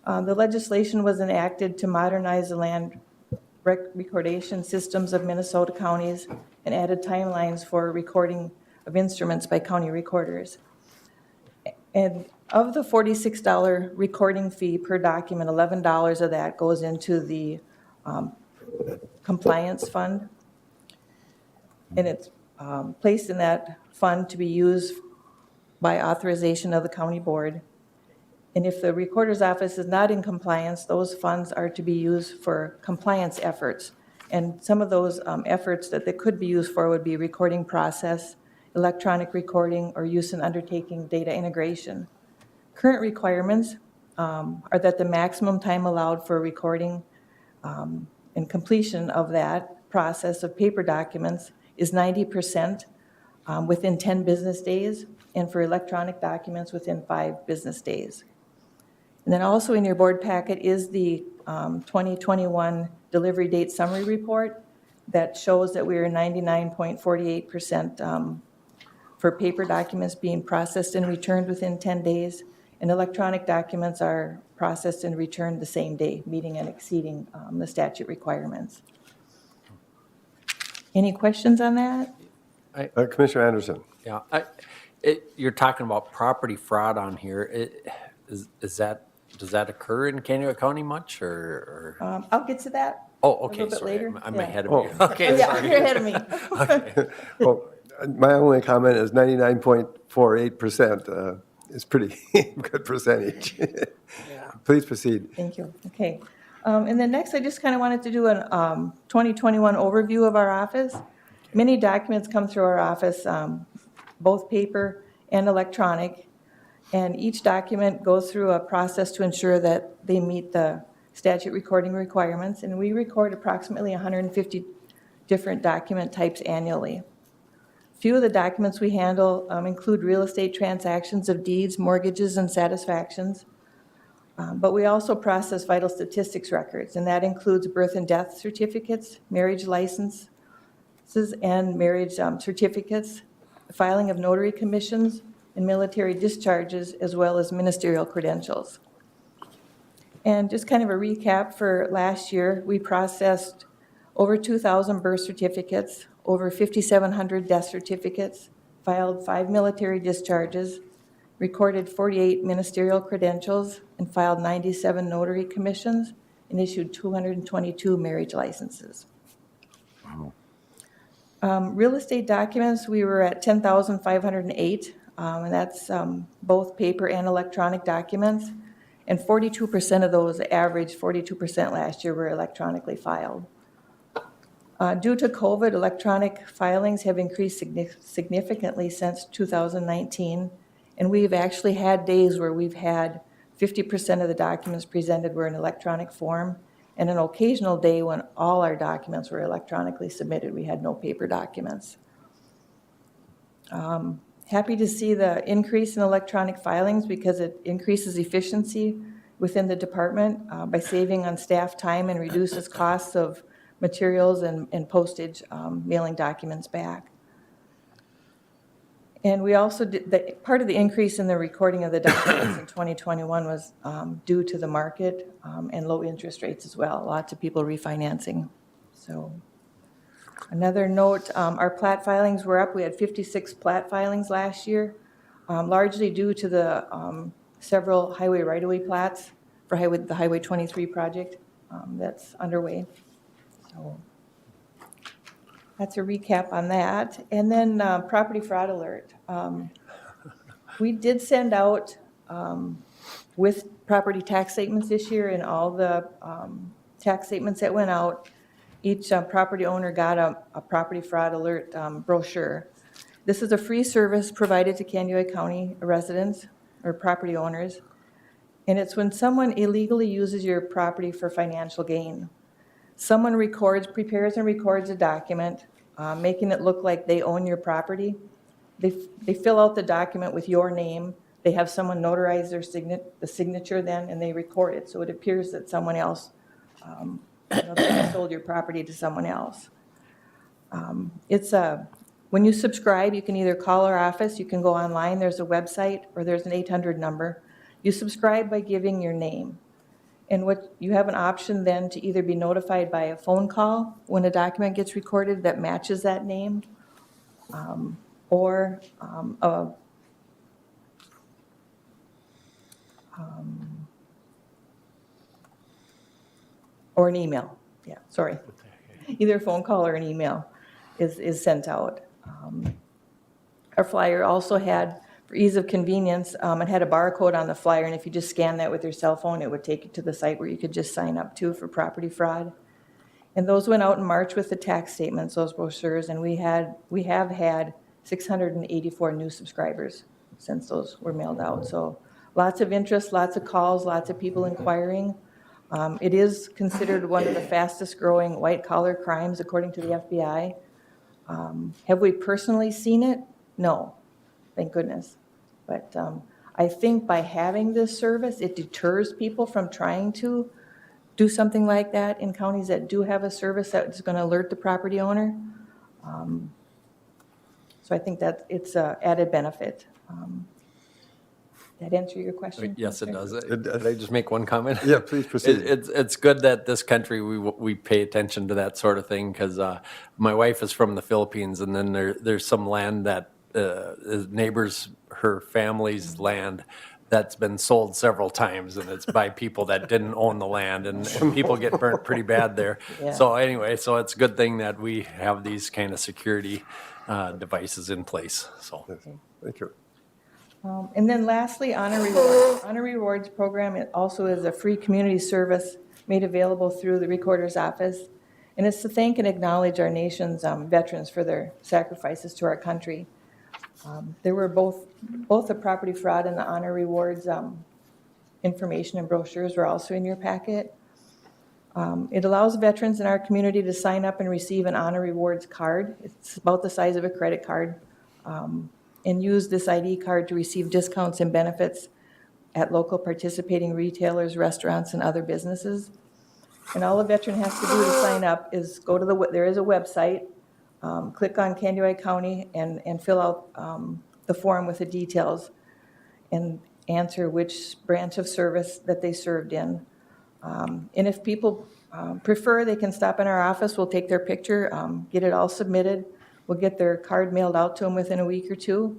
The legislation was enacted to modernize the land recordation systems of Minnesota counties and added timelines for recording of instruments by county recorders. And of the $46 recording fee per document, $11 of that goes into the compliance fund. And it's placed in that fund to be used by authorization of the county board. And if the recorder's office is not in compliance, those funds are to be used for compliance efforts. And some of those efforts that they could be used for would be recording process, electronic recording, or use in undertaking data integration. Current requirements are that the maximum time allowed for recording and completion of that process of paper documents is 90% within 10 business days, and for electronic documents within 5 business days. And then also in your board packet is the 2021 delivery date summary report that shows that we are 99.48% for paper documents being processed and returned within 10 days, and electronic documents are processed and returned the same day, meeting and exceeding the statute requirements. Any questions on that? Commissioner Anderson. Yeah, you're talking about property fraud on here. Does that occur in Candiota County much, or? I'll get to that. Oh, a okay, little bit sorry, later. I'm Yeah. ahead of you. Okay, Yeah, sorry. you're ahead of me. Well, my only comment is 99.48% is pretty good percentage. Please proceed. Thank you. Okay. And then next, I just kind of wanted to do a 2021 overview of our office. Many documents come through our office, both paper and electronic, and each document goes through a process to ensure that they meet the statute recording requirements, and we record approximately 150 different document types annually. Few of the documents we handle include real estate transactions of deeds, mortgages, and satisfactions. But we also process vital statistics records, and that includes birth and death certificates, marriage licenses and marriage certificates, filing of notary commissions, and military discharges, as well as ministerial credentials. And just kind of a recap for last year, we processed over 2,000 birth certificates, over 5,700 death certificates, filed 5 military discharges, recorded 48 ministerial credentials, and filed 97 notary commissions, and issued 222 marriage licenses. Real estate documents, we were at 10,508, and that's both paper and electronic documents, and 42% of those, average 42% last year, were electronically filed. Due to COVID, electronic filings have increased significantly since 2019, and we've actually had days where we've had 50% of the documents presented were in electronic form, and an occasional day when all our documents were electronically submitted. We had no paper documents. Happy to see the increase in electronic filings because it increases efficiency within the department by saving on staff time and reduces costs of materials and postage, mailing documents back. And we also did, part of the increase in the recording of the documents in 2021 was due to the market and low interest rates as well. Lots of people refinancing. So another note, our plat filings were up. We had 56 plat filings last year, largely due to the several highway right-of-way plats for the Highway 23 project that's underway. So that's a recap on that. And then property fraud alert. We did send out with property tax statements this year in all the tax statements that went out. Each property owner got a property fraud alert brochure. This is a free service provided to Candioi County residents or property owners. And it's when someone illegally uses your property for financial gain. Someone prepares and records a document, making it look like they own your property. They fill out the document with your name. They have someone notarize the signature then, and they record it. So it appears that someone else, they sold your property to someone else. When you subscribe, you can either call our office, you can go online, there's a website, or there's an 800 number. You subscribe by giving your name. And you have an option then to either be notified by a phone call when a document gets recorded that matches that name, or an email. Yeah, sorry. Either a phone call or an email is sent out. Our flyer also had, for ease of convenience, it had a barcode on the flyer, and if you just scan that with your cell phone, it would take you to the site where you could just sign up to for property fraud. And those went out in March with the tax statements, those brochures, and we have had 684 new subscribers since those were mailed out. So lots of interest, lots of calls, lots of people inquiring. It is considered one of the fastest growing white collar crimes according to the FBI. Have we personally seen it? No, thank goodness. But I think by having this service, it deters people from trying to do something like that in counties that do have a service that is going to alert the property owner. So I think that it's an added benefit. That answer your question? Yes, it does. does. Could I just make one comment? Yeah, please proceed. It's good that this country, we pay attention to that sort of thing, because my wife is from the Philippines, and then there's some land that neighbors, her family's land, that's been sold several times, and it's by people that didn't own the land, and people get burnt pretty bad there. Yeah. So anyway, so it's a good thing that we have these kind of security devices in place, so. Thank you. And then lastly, Honor Rewards. Honor Rewards program, it also is a free community service made available through the Recorder's Office. And it's to thank and acknowledge our nation's veterans for their sacrifices to our country. There were both the property fraud and the Honor Rewards information and brochures were also in your packet. It allows veterans in our community to sign up and receive an Honor Rewards card. It's about the size of a credit card. And use this ID card to receive discounts and benefits at local participating retailers, restaurants, and other businesses. And all a veteran has to do to sign up is go to there is a website, click on Candioi County and fill out the form with the details and answer which branch of service that they served in. And if people prefer, they can stop in our office. We'll take their picture, get it all submitted. We'll get their card mailed out to them within a week or two.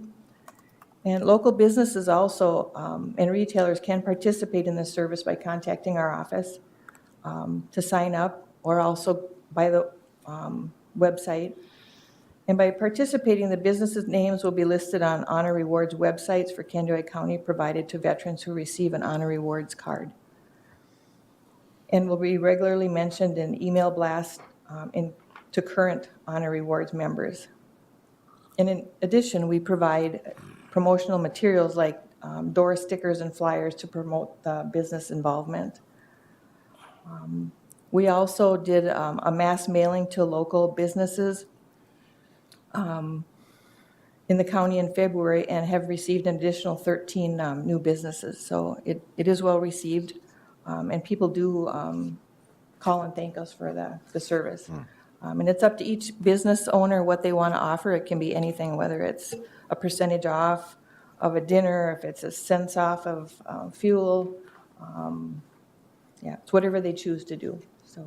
And local businesses also and retailers can participate in this service by contacting our office to sign up, or also by the website. And by participating, the businesses' names will be listed on Honor Rewards websites for Candioi County provided to veterans who receive an Honor Rewards card. And will be regularly mentioned in email blasts to current Honor Rewards members. And in addition, we provide promotional materials like door stickers and flyers to promote the business involvement. We also did a mass mailing to local businesses in the county in February and have received an additional 13 new businesses. So it is well received, and people do call and thank us for the service. And it's up to each business owner what they want to offer. It can be anything, whether it's a percentage off of a dinner, if it's a cents off of fuel. Yeah, it's whatever they choose to do. So,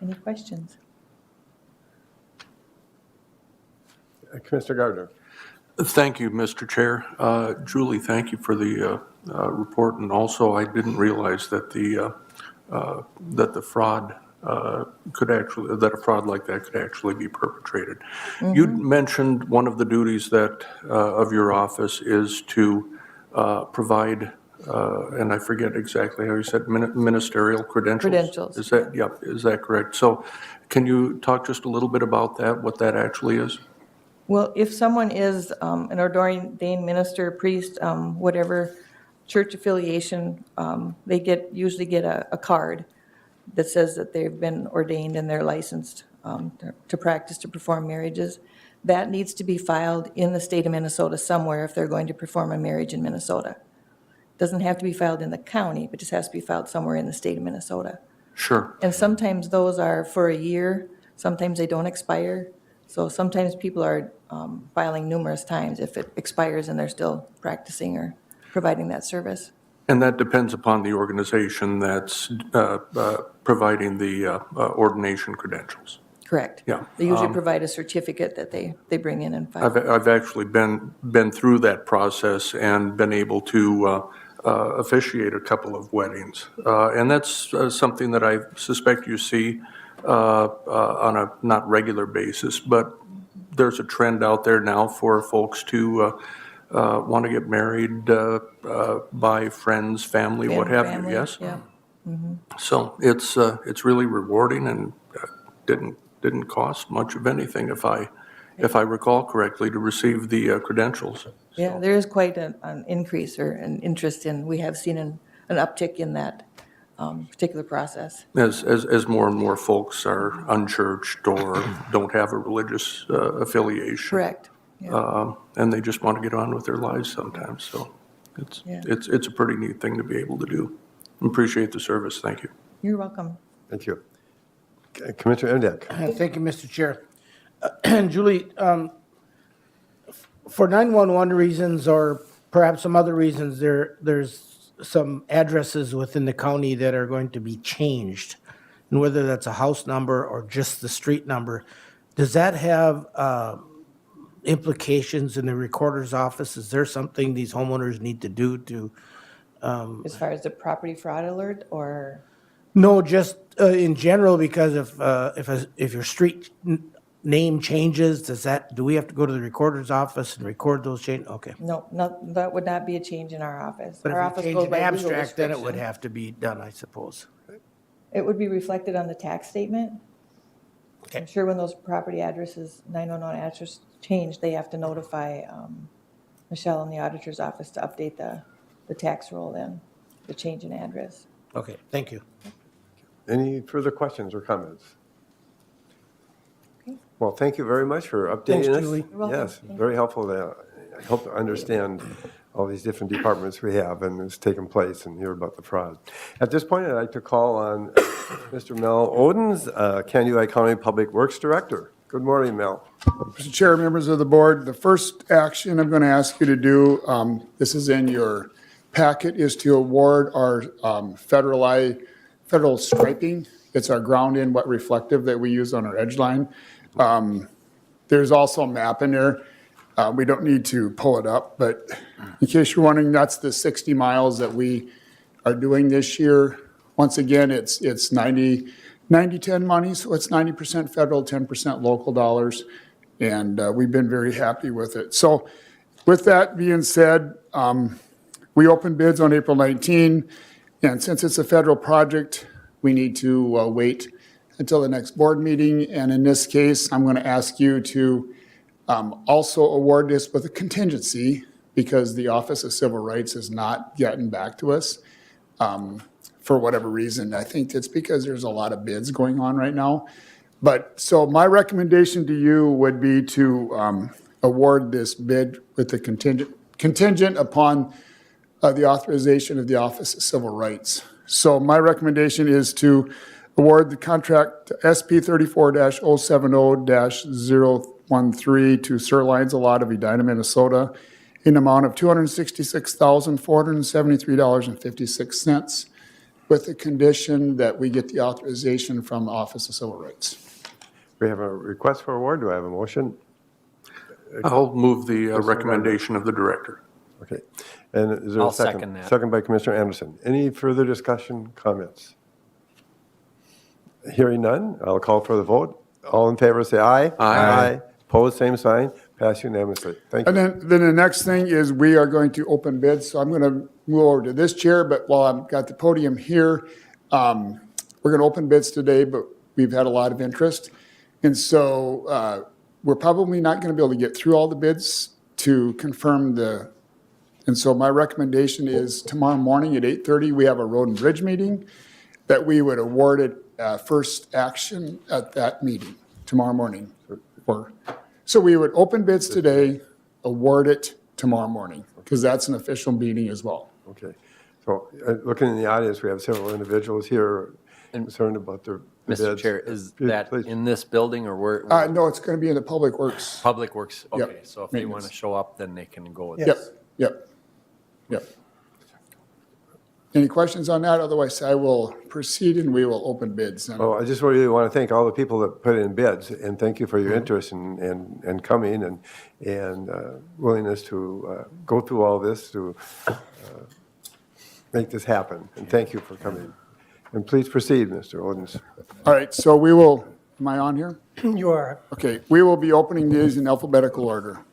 any questions? Commissioner Gardner. Thank you, Mr. Chair. Julie, thank you for the report, and also I didn't realize that the fraud that a fraud like that could actually be perpetrated. You mentioned one of the duties that of your office is to provide and I forget exactly how you said, ministerial credentials? Credentials, Is that, yep, is that correct? So can you talk just a little bit about that, what that actually is? Well, if someone is an ordained minister, priest, whatever church affiliation, they usually get a card that says that they've been ordained and they're licensed to practice, to perform marriages. That needs to be filed in the state of Minnesota somewhere if they're going to perform a marriage in Minnesota. Doesn't have to be filed in the county, but just has to be filed somewhere in the state of Minnesota. Sure. And sometimes those are for a year, sometimes they don't expire. So sometimes people are filing numerous times if it expires and they're still practicing or providing that service. And that depends upon the organization that's providing the ordination credentials. Correct. Yeah. They usually provide a certificate that they bring in and file. I've actually been through that process and been able to officiate a couple of weddings. And that's something that I suspect you see on a not regular basis, but there's a trend out there now for folks to want to get married by friends, family, what have you, Family, yes? Yeah. So it's really rewarding and didn't cost much of anything if I recall correctly to receive the credentials. Yeah, there is quite an increase or an interest in, we have seen an uptick in that particular process. As more and more folks are unchurched or don't have a religious affiliation. Correct. Yeah. And they just want to get on with their lives sometimes, so Yeah. it's a pretty neat thing to be able to do. Appreciate the service, thank you. You're welcome. Thank you. Commissioner Emdek. Thank you, Mr. Chair. Julie, for 911 reasons or perhaps some other reasons, there's some addresses within the county that are going to be changed. And whether that's a house number or just the street number, does that have implications in the recorder's office? Is there something these homeowners need to do to? As far as the property fraud alert or? No, just in general, because if your street name changes, do we have to go to the recorder's office and record those changes? Okay. No, that would not be a change in our office. But Our if office you goes change by an legal abstract, then it would description. have to be done, I suppose. It would be reflected on the tax statement. Okay. I'm sure when those property addresses, 911 addresses change, they have to notify Michelle in the auditor's office to update the tax roll then, the change in address. Okay, thank you. Any further questions or comments? Okay. Well, thank you very much for Thanks, updating us. Julie. You're welcome. Yes, Thank very helpful to help to understand all these different departments we have and what's taken place and hear about the fraud. At this point, I'd like to call on Mr. Mel Odens, Candido County Public Works Director. Good morning, Mel. Mr. Chair, members of the board, the first action I'm going to ask you to do, this is in your packet, is to award our federal striping. It's our ground-in wet reflective that we use on our edge line. There's also a map in there. We don't need to pull it up, but in case you're wondering, that's the 60 miles that we are doing this year. Once again, it's 90-10 money, so it's 90% federal, 10% local dollars, and we've been very happy with it. So with that being said, we opened bids on April 19, and since it's a federal project, we need to wait until the next board meeting, and in this case, I'm going to ask you to also award this with a contingency because the Office of Civil Rights has not gotten back to us for whatever reason. I think it's because there's a lot of bids going on right now. But so my recommendation to you would be to award this bid with the contingent upon the authorization of the Office of Civil Rights. So my recommendation is to award the contract SP 34-070-013 to Sir Lines a Lot of Edina, Minnesota, in amount of $266,473.56, with the condition that we get the authorization from the Office of Civil Rights. We have a request for award. Do I have a motion? I'll move the recommendation of the director. Okay. And is there a I'll second? second that. Second by Commissioner Anderson. Any further discussion, comments? Hearing none, I'll call for the vote. All in favor, say aye. Aye. Opposed, same sign. Pass unanimously. Thank And you. then the next thing is we are going to open bids, so I'm going to move over to this chair, but while I've got the podium here, we're going to open bids today, but we've had a lot of interest. And so we're probably not going to be able to get through all the bids to confirm and so my recommendation is tomorrow morning at 8:30, we have a road and bridge meeting, that we would award it first action at that meeting tomorrow morning. So we would open bids today, award it tomorrow morning, because that's an official meeting as well. Okay. So looking in the audience, we have several individuals here concerned about their bids. Mr. Chair, is that Please. in this building or where? No, it's going to be in the Public Works. Public Works, Yep. okay, so if they want to Maintenance. show up, then they can go. Yep, yep, yep. Any questions on that? Otherwise, I will proceed and we will open bids. Oh, I just really want to thank all the people that put in bids, and thank you for your interest and coming and willingness to go through all this to make this happen. And thank you for coming. And please proceed, Mr. Odens. All right, so we will, am I on here? You are. Okay, we will be opening these in alphabetical order.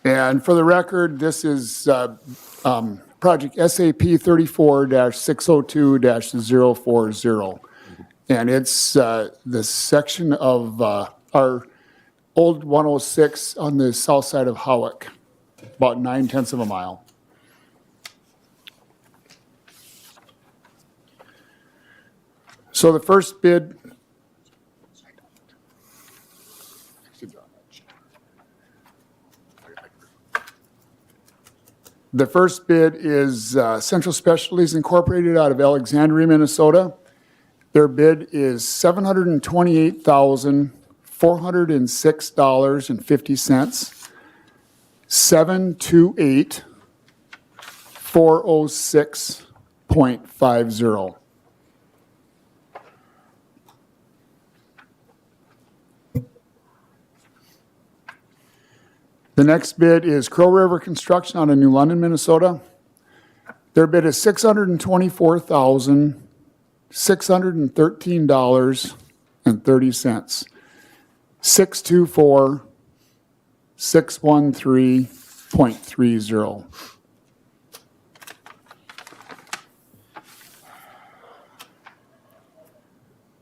And for the record, this is project SAP 34-602-040. And it's the section of our old 106 on the south side of Howick, about 9/10 of a mile. So the first bid. The first bid is Central Specialties Incorporated out of Alexandria, Minnesota. Their bid is $728,406.50. 728,406.50. The next bid is Crow River Construction out of New London, Minnesota. Their bid is $624,613.30. 624,613.30.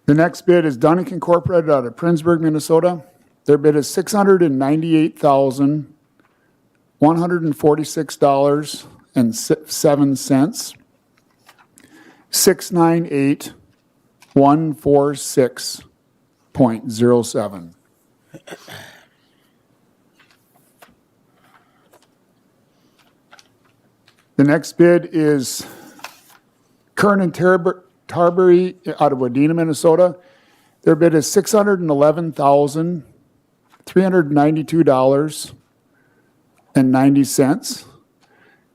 The next bid is Dunick Incorporated out of Princeburg, Minnesota. Their bid is $698,146.07. 698,146.07. The next bid is Kern and Tarbury out of Wadena, Minnesota. Their bid is $611,392.90.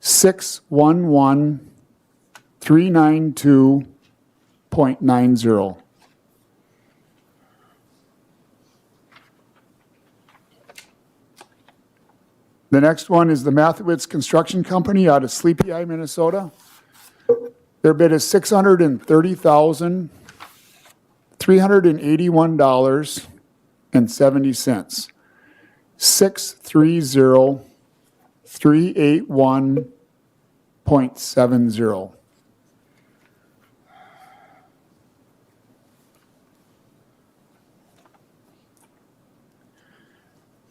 611,392.90. The next one is the Mathewitz Construction Company out of Sleepy Eye, Minnesota. Their bid is $630,381.70. 630,381.70.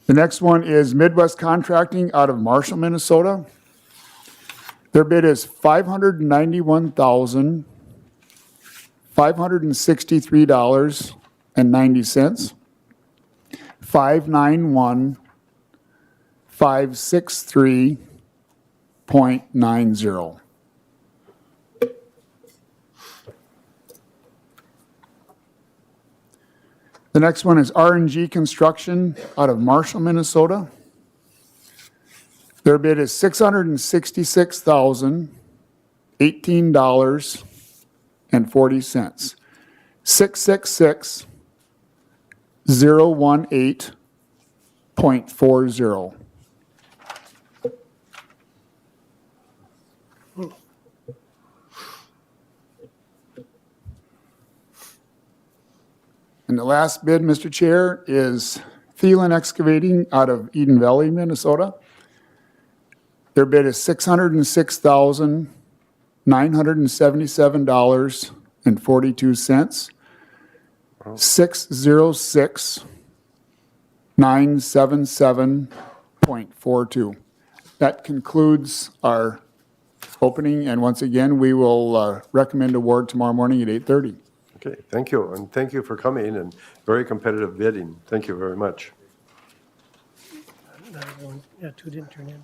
The next one is Midwest Contracting out of Marshall, Minnesota. Their bid is $591,563.90. 591,563.90. The next one is R&G Construction out of Marshall, Minnesota. Their bid is $666,018.40. 666,018.40. And the last bid, Mr. Chair, is Thielen Excavating out of Eden Valley, Minnesota. Their bid is $606,977.42. 606,977.42. That concludes our opening, and once again, we will recommend award tomorrow morning at 8:30. Okay, thank you, and thank you for coming, and very competitive bidding. Thank you very much. Not everyone, yeah, two didn't turn in.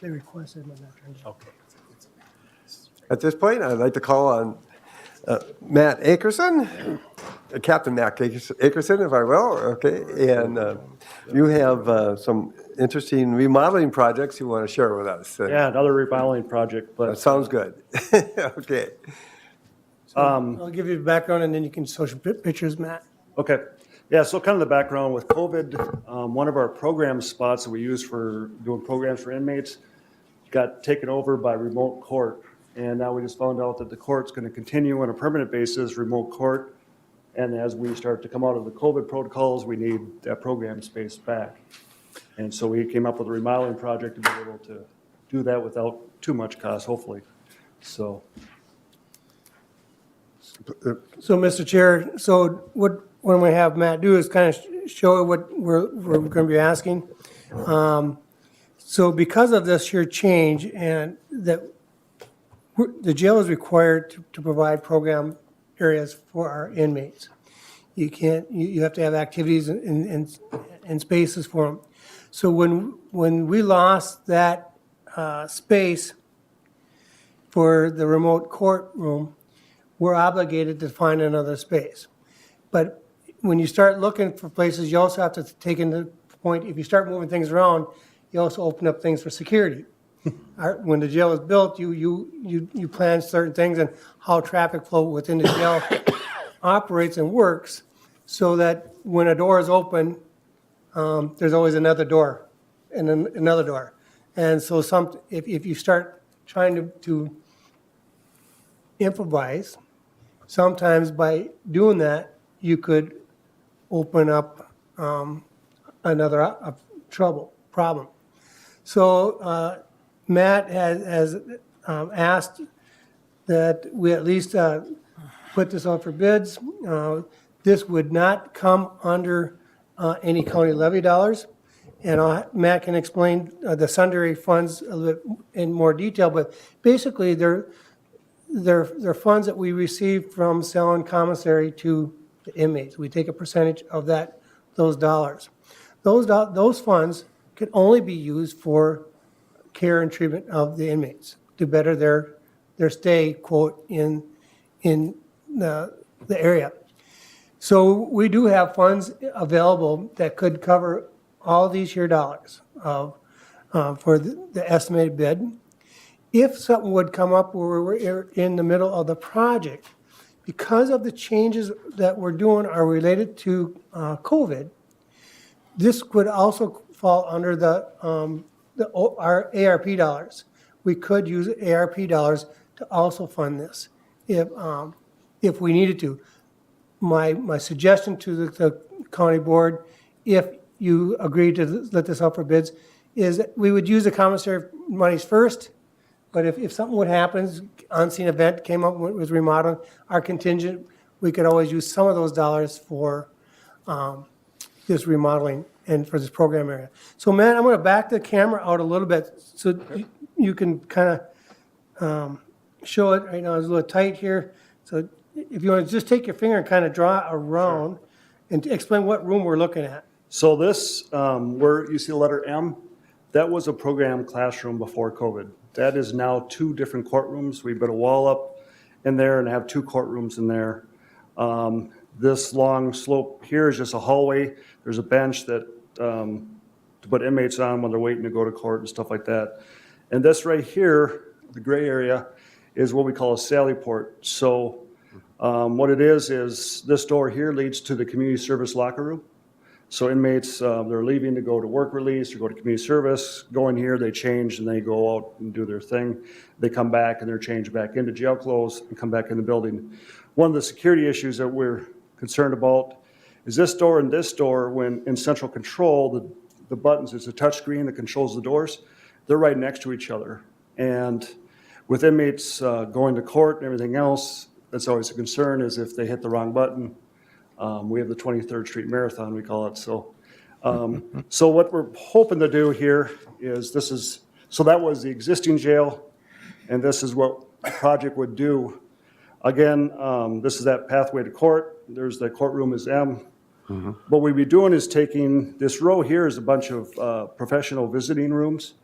They requested, but not turned in. At this point, I'd like to call on Matt Akerson, Captain Matt Akerson, if I will, okay? And you have some interesting remodeling projects you want to share with us. Yeah, another remodeling project, That but sounds good. Okay. I'll give you the background and then you can show some pictures, Matt. okay. Yeah, so kind of the background with COVID, one of our program spots that we use for doing programs for inmates got taken over by remote court. And now we just found out that the court's going to continue on a permanent basis, remote court. And as we start to come out of the COVID protocols, we need that program space back. And so we came up with a remodeling project to be able to do that without too much cost, hopefully. So, So, Mr. Chair, so what we have Matt do is kind of show what we're going to be asking. So because of this here change and that the jail is required to provide program areas for our inmates. You can't, you have to have activities and spaces for them. So when we lost that space for the remote courtroom, we're obligated to find another space. But when you start looking for places, you also have to take into point, if you start moving things around, you also open up things for security. When the jail is built, you plan certain things and how traffic flow within the jail operates and works, so that when a door is open, there's always another door and then another door. And so if you start trying to improvise, sometimes by doing that, you could open up another problem. So Matt has asked that we at least put this out for bids. This would not come under any county levy dollars. And Matt can explain the sundry funds a little bit in more detail, but basically they're funds that we receive from selling commissary to the inmates. We take a percentage of those dollars. Those funds can only be used for care and treatment of the inmates to better their stay, quote, in the area. So we do have funds available that could cover all these here dollars for the estimated bid. If something would come up where we're in the middle of the project, because of the changes that we're doing are related to COVID, this could also fall under our ARP dollars. We could use ARP dollars to also fund this if we needed to. My suggestion to the county board, if you agree to let this out for bids, is that we would use the commissary monies first, but if something would happen, unseen event came up with remodeling, our contingent, we could always use some of those dollars for this remodeling and for this program area. So Matt, I'm going to back the camera out a little bit so you can kind of show it. Right now it's a little tight here. So if you want to just take your finger and kind of draw around and explain what room we're looking at. so this, where you see the letter M, that was a program classroom before COVID. That is now 2 different courtrooms. We put a wall up in there and have 2 courtrooms in there. This long slope here is just a hallway. There's a bench that to put inmates on when they're waiting to go to court and stuff like that. And this right here, the gray area, is what we call a sally port. So what it is this door here leads to the community service locker room. So inmates, they're leaving to go to work release or go to community service, go in here, they change, and they go out and do their thing. They come back and they're changed back into jail clothes and come back in the building. One of the security issues that we're concerned about is this door and this door, when in central control, the buttons, it's a touch screen that controls the doors. they're right next to each other. And with inmates going to court and everything else, that's always a concern, is if they hit the wrong button. We have the 23rd Street Marathon, we call it. So what we're hoping to do here is so that was the existing jail, and this is what the project would do. Again, this is that pathway to court. There's the courtroom is M. What we'd be doing is taking, this row here is a bunch of professional visiting rooms.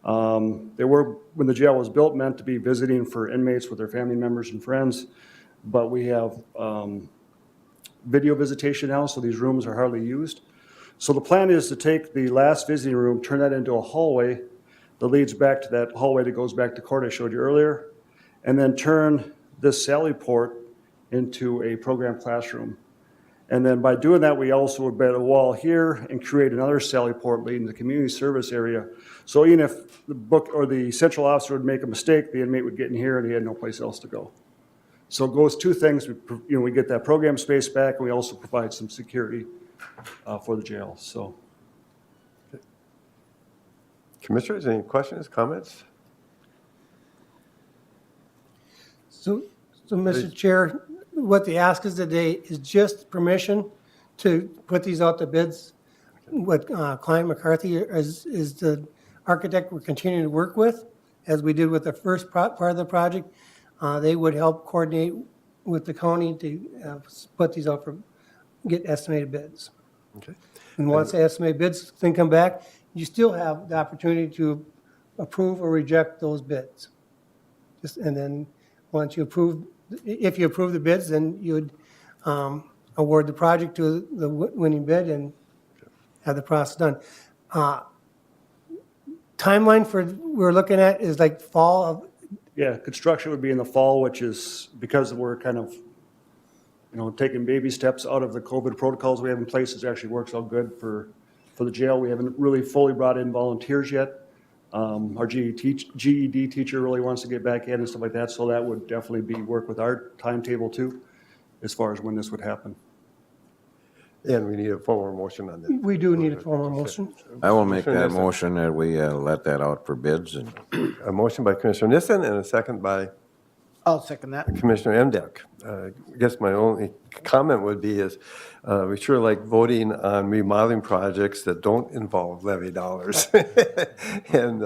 They were, when the jail was built, meant to be visiting for inmates with their family members and friends, but we have video visitation now, so these rooms are hardly used. So the plan is to take the last visiting room, turn that into a hallway that leads back to that hallway that goes back to court I showed you earlier, and then turn this sally port into a program classroom. And then by doing that, we also would bed a wall here and create another sally port leading to the community service area. So even if the book or the central officer would make a mistake, the inmate would get in here and he had no place else to go. So it goes two things. We get that program space back, and we also provide some security for the jail. So, Commissioners, any questions, comments? So, Mr. Chair, what the ask is today is just permission to put these out to bids. What Client McCarthy is the architect we're continuing to work with, as we did with the first part of the project. They would help coordinate with the county to put these out for, get estimated bids. Okay. And once the estimated bids then come back, you still have the opportunity to approve or reject those bids. And then once you approve, if you approve the bids, then you would award the project to the winning bid and have the process done. Timeline for we're looking at is like fall of. yeah, construction would be in the fall, which is because we're kind of, taking baby steps out of the COVID protocols we have in place. It actually works out good for the jail. We haven't really fully brought in volunteers yet. Our GED teacher really wants to get back in and stuff like that, so that would definitely be work with our timetable too, as far as when this would happen. And we need a formal motion on that. We do need a formal motion. I will make that Commissioner Nissen. motion that we let that out for bids. And A motion by Commissioner Nissen and a second by I'll second that. Commissioner Emdek. I guess my only comment would be is, we sure like voting on remodeling projects that don't involve levy dollars. And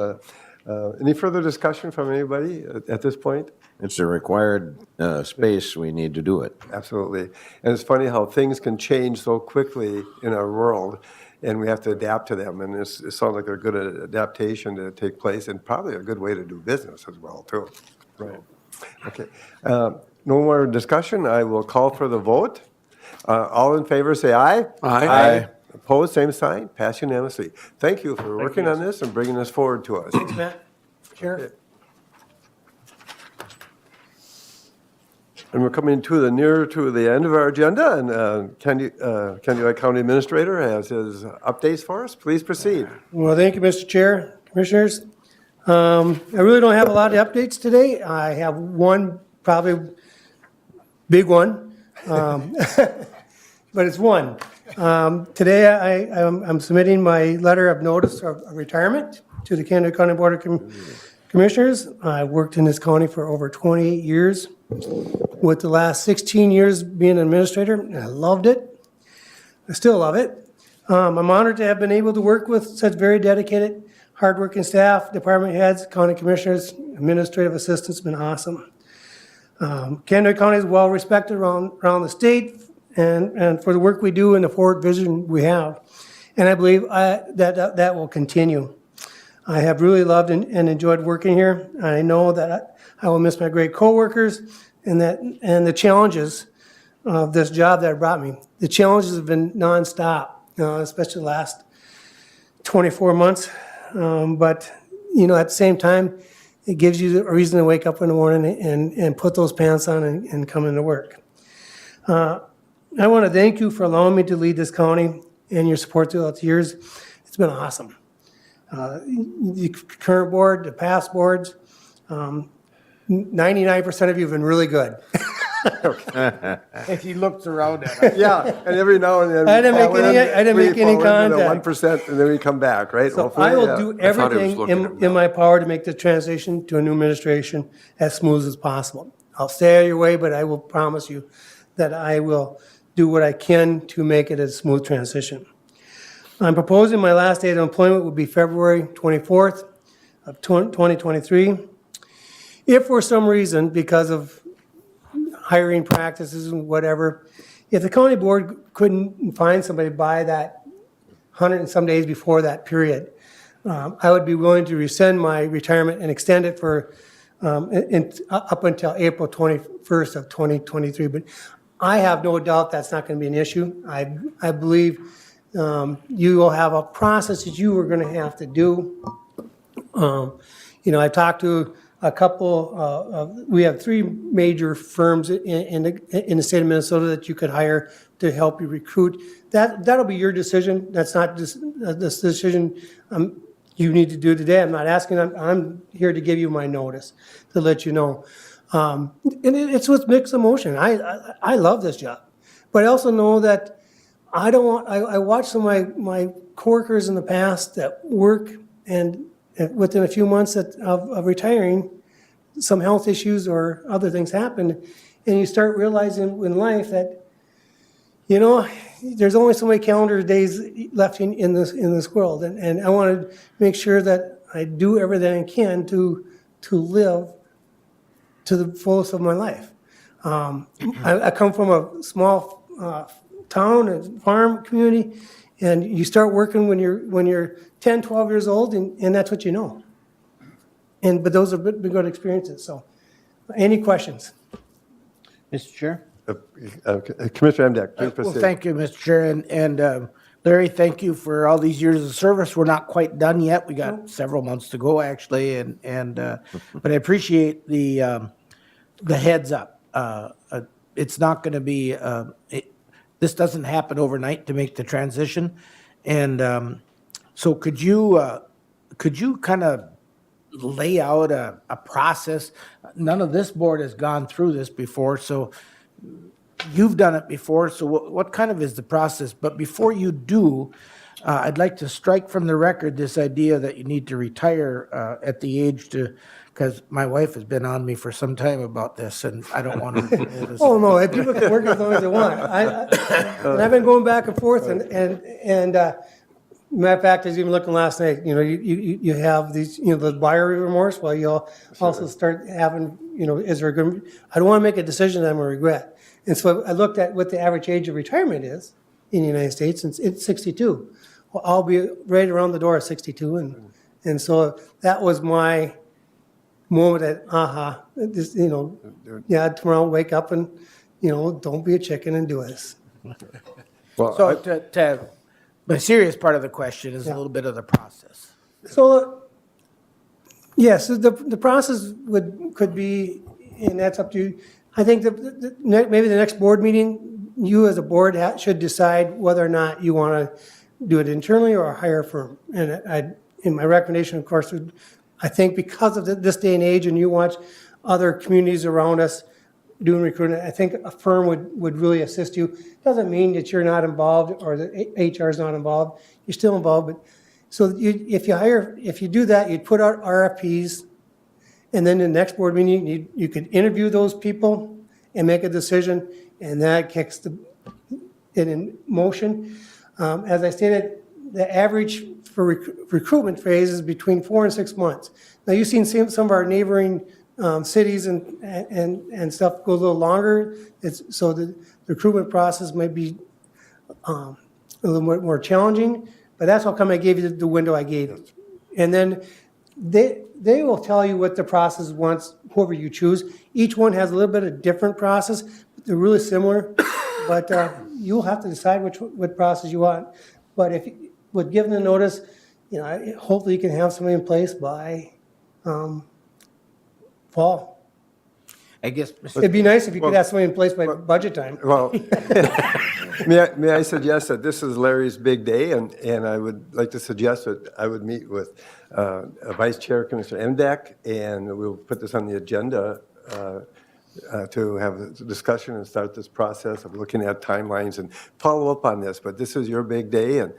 any further discussion from anybody at this point? it's a required space, we need to do it. Absolutely. And it's funny how things can change so quickly in our world, and we have to adapt to them. And it sounds like a good adaptation to take place, and probably a good way to do business as well, too. Right. Okay. No more discussion. I will call for the vote. All in favor, say aye. Aye. Opposed, same sign. Pass unanimously. Thank you for working on this and bringing this forward to us. Thanks, Matt. Chair. And we're coming nearer to the end of our agenda, and Candy County Administrator has his updates for us. Please proceed. Well, thank you, Mr. Chair, Commissioners. I really don't have a lot of updates today. I have one, probably big one, but it's one. Today, I'm submitting my letter of notice of retirement to the Canada County Board of Commissioners. I worked in this county for over 28 years, with the last 16 years being an administrator, and I loved it. I still love it. I'm honored to have been able to work with such very dedicated, hardworking staff, department heads, county commissioners, administrative assistants. Been awesome. Canada County is well respected around the state and for the work we do and the forward vision we have. And I believe that will continue. I have really loved and enjoyed working here. I know that I will miss my great coworkers and the challenges of this job that brought me. The challenges have been nonstop, especially the last 24 months. But at the same time, it gives you a reason to wake up in the morning and put those pants on and come into work. I want to thank you for allowing me to lead this county and your support throughout the years. It's been awesome. The current board, the past boards, 99% of you have been really good. If he looks around at us. Yeah, and every now and then. I didn't make any contact. 1%, and then we come back, right? So Hopefully, I will yeah. do I thought he was everything looking at in my power to make the transition to a new administration as smooth as possible. I'll stay out of your way, but I will promise you that I will do what I can to make it a smooth transition. I'm proposing my last date of employment will be February 24th of 2023. If for some reason, because of hiring practices and whatever, if the county board couldn't find somebody by that 100 and some days before that period, I would be willing to rescind my retirement and extend it for up until April 21st of 2023. But I have no doubt that's not going to be an issue. I believe you will have a process that you are going to have to do. I talked to a couple, we have 3 major firms in the state of Minnesota that you could hire to help you recruit. That'll be your decision. That's not just this decision you need to do today. I'm not asking, I'm here to give you my notice, to let you know. And it's with mixed emotion. I love this job, but I also know that I watch some of my coworkers in the past that work and within a few months of retiring, some health issues or other things happen, and you start realizing in life that, there's only so many calendar days left in this world, and I want to make sure that I do everything I can to live to the fullest of my life. I come from a small town and farm community, and you start working when you're 10, 12 years old, and that's what you know. But those have been good experiences. So, any questions? Mr. Chair? Commissioner Emdek, please Well, proceed. thank you, Mr. Chair, and Larry, thank you for all these years of service. We're not quite done yet. We got several months to go, actually, but I appreciate the heads up. It's not going to be this doesn't happen overnight to make the transition, and so could you kind of lay out a process? None of this board has gone through this before, so you've done it before, so what kind of is the process? But before you do, I'd like to strike from the record this idea that you need to retire at the age because my wife has been on me for some time about this, and I don't want to. Oh, no, people can work as long as they want. And I've been going back and forth, and matter of fact, I was even looking last night, you have these, the buyer remorse, well, you'll also start having, is there a good, I don't want to make a decision that I'm going to regret. And so I looked at what the average age of retirement is in the United States, and it's 62. Well, I'll be right around the door at 62, and so that was my moment that, just, tomorrow wake up and, don't be a chicken and do this. Well, So the serious part of the question is a little bit of the process. So, yes, the process could be, and that's up to you. I think maybe the next board meeting, you as a board should decide whether or not you want to do it internally or hire a firm. And in my recommendation, of course, I think because of this day and age, and you watch other communities around us doing recruitment, I think a firm would really assist you. Doesn't mean that you're not involved or that HR is not involved. You're still involved, but so if you do that, you'd put out RFPs, and then the next board meeting, you could interview those people and make a decision, and that kicks it in motion. As I stated, the average for recruitment phase is between 4 and 6 months. Now, you've seen some of our neighboring cities and stuff go a little longer. So the recruitment process might be a little more challenging, but that's how come I gave you the window I gave you. And then they will tell you what the process wants, whoever you choose. Each one has a little bit of different process. They're really similar, but you'll have to decide what process you want. But if with giving the notice, hopefully you can have somebody in place by fall. I guess, It'd be nice if you could have somebody in place by budget time. Well, may I suggest that this is Larry's big day, and I would like to suggest that I would meet with Vice Chair Commissioner Emdek, and we'll put this on the agenda to have a discussion and start this process of looking at timelines and follow up on this. But this is your big day, and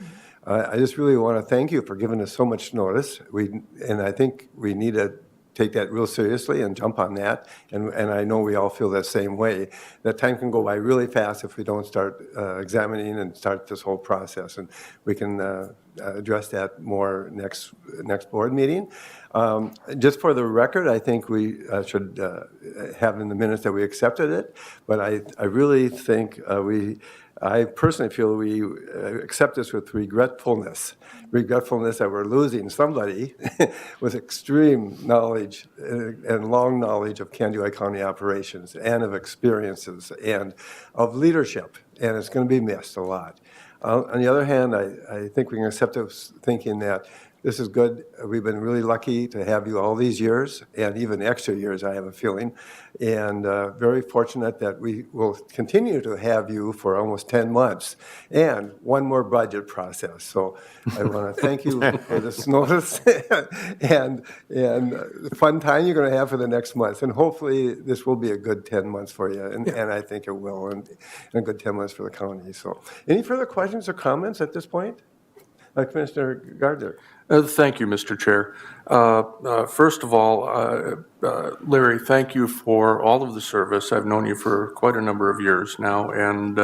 I just really want to thank you for giving us so much notice. And I think we need to take that real seriously and jump on that. And I know we all feel that same way. That time can go by really fast if we don't start examining and start this whole process. And we can address that more next board meeting. Just for the record, I think we should have in the minutes that we accepted it. But I really think I personally feel we accept this with regretfulness that we're losing somebody with extreme knowledge and long knowledge of Candido County operations and of experiences and of leadership, and it's going to be missed a lot. On the other hand, I think we can accept it thinking that this is good. We've been really lucky to have you all these years, and even extra years, I have a feeling, and very fortunate that we will continue to have you for almost 10 months and one more budget process. So I want to thank you for this notice and the fun time you're going to have for the next months. And hopefully this will be a good 10 months for you, and I think it will, and a good 10 months for the county. So any further questions or comments at this point? Commissioner Gardner. Thank you, Mr. Chair. First of all, Larry, thank you for all of the service. I've known you for quite a number of years now, and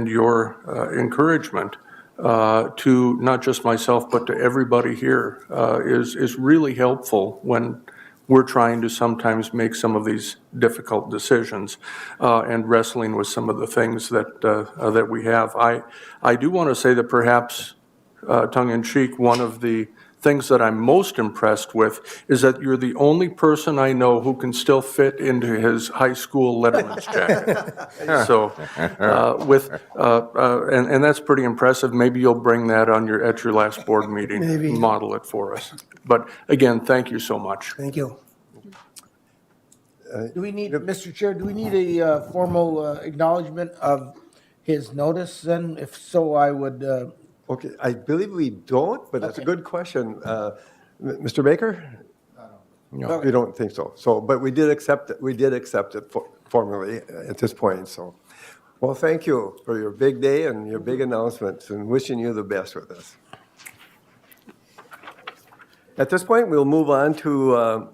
your encouragement to not just myself but to everybody here is really helpful when we're trying to sometimes make some of these difficult decisions and wrestling with some of the things that we have. I do want to say that perhaps, tongue-in-cheek, one of the things that I'm most impressed with is that you're the only person I know who can still fit into his high school letterman's jacket. So, and that's pretty impressive. Maybe you'll bring that at your last board meeting. Maybe. Model it for us. But again, thank you so much. Thank you. Do we need, Mr. Chair, do we need a formal acknowledgement of his notice then? If so, I would, Okay, I believe we don't, but that's a good question. Mr. Baker? No. You don't think so? So, but we did accept it formally at this point, so. Well, thank you for your big day and your big announcements, and wishing you the best with this. At this point, we'll move on to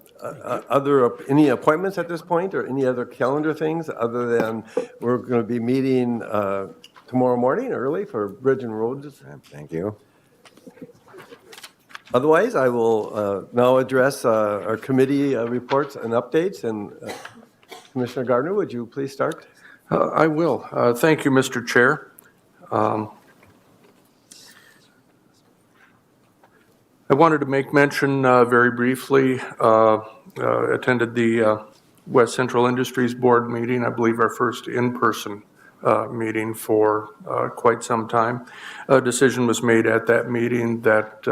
any appointments at this point, or any other calendar things, other than we're going to be meeting tomorrow morning early for Bridge and Roads. Thank you. Otherwise, I will now address our committee reports and updates. And Commissioner Gardner, would you please start? I will. Thank you, Mr. Chair. I wanted to make mention very briefly, attended the West Central Industries Board meeting, I believe our first in-person meeting for quite some time. A decision was made at that meeting that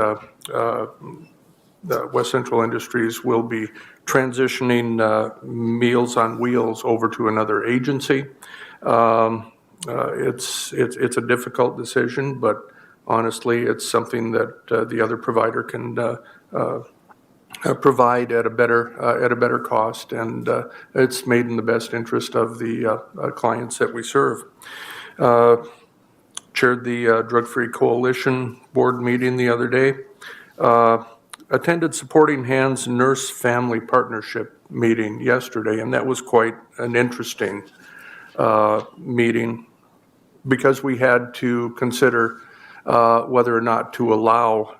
West Central Industries will be transitioning Meals on Wheels over to another agency. It's a difficult decision, but honestly, it's something that the other provider can provide at a better cost, and it's made in the best interest of the clients that we serve. Chaired the Drug-Free Coalition board meeting the other day. Attended Supporting Hands Nurse Family Partnership meeting yesterday, and that was quite an interesting meeting because we had to consider whether or not to allow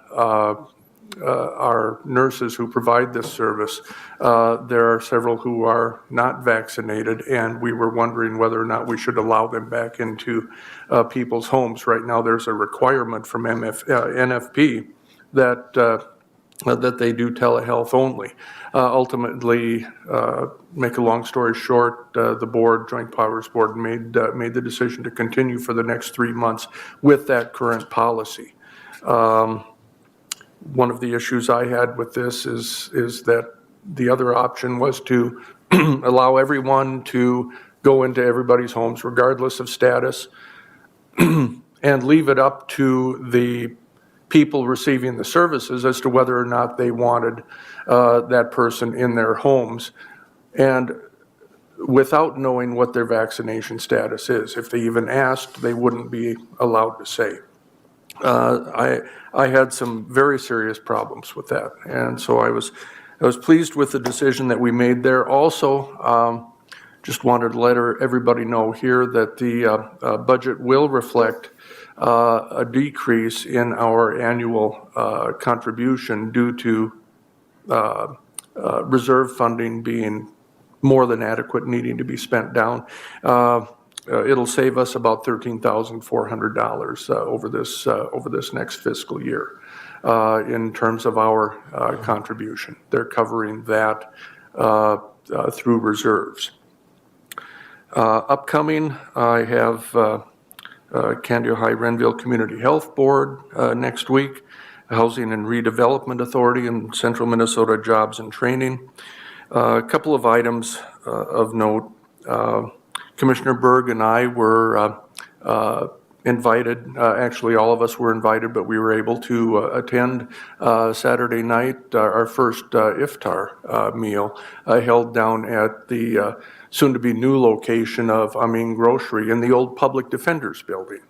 our nurses who provide this service. There are several who are not vaccinated, and we were wondering whether or not we should allow them back into people's homes. Right now, there's a requirement from NFP that they do telehealth only. Ultimately, make a long story short, the board, Joint Powers Board, made the decision to continue for the next 3 months with that current policy. One of the issues I had with this is that the other option was to allow everyone to go into everybody's homes regardless of status and leave it up to the people receiving the services as to whether or not they wanted that person in their homes. and without knowing what their vaccination status is. If they even asked, they wouldn't be allowed to say. I had some very serious problems with that, and so I was pleased with the decision that we made there. Also, just wanted to let everybody know here that the budget will reflect a decrease in our annual contribution due to reserve funding being more than adequate, needing to be spent down. It'll save us about $13,400 over this next fiscal year in terms of our contribution. They're covering that through reserves. Upcoming, I have Candia High Renville Community Health Board next week, Housing and Redevelopment Authority, and Central Minnesota Jobs and Training. A couple of items of note. Commissioner Berg and I were invited, actually all of us were invited, but we were able to attend Saturday night, our first iftar meal held down at the soon-to-be new location of Amin Grocery in the old Public Defender's Building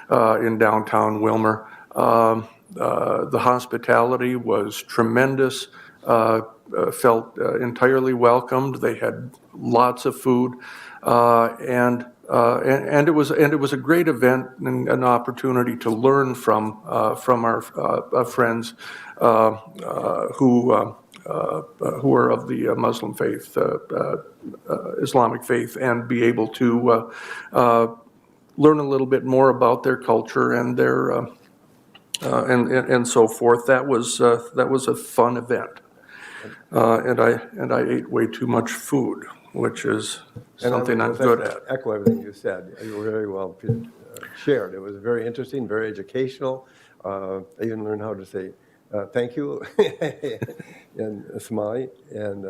in downtown Willmar. The hospitality was tremendous. Felt entirely welcomed. They had lots of food, and it was a great event and an opportunity to learn from our friends who are of the Muslim faith, Islamic faith, and be able to learn a little bit more about their culture and their and so forth. That was a fun event. And I ate way too much food, which is something I'm good at. Echo everything you said. You were very well shared. It was very interesting, very educational. I even learned how to say thank you in Somali, and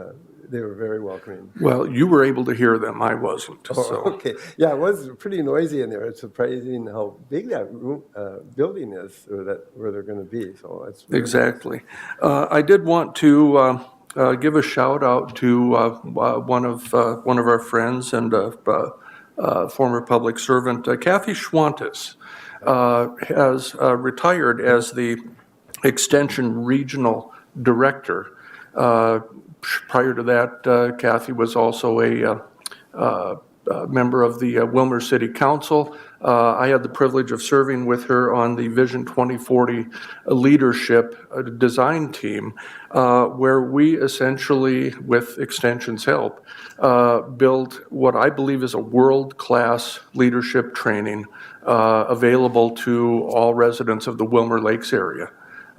they were very welcoming. Well, you were able to hear them. I wasn't. So. Okay. Yeah, it was pretty noisy in there. It's surprising how big that room, building is, where they're going to be. So it's really Exactly. I did want to give a shout out to one of our friends and former public servant, Kathy Schwantes, has retired as the Extension Regional Director. Prior to that, Kathy was also a member of the Willmar City Council. I had the privilege of serving with her on the Vision 2040 leadership design team, where we essentially, with Extension's help, built what I believe is a world-class leadership training available to all residents of the Willmar Lakes area.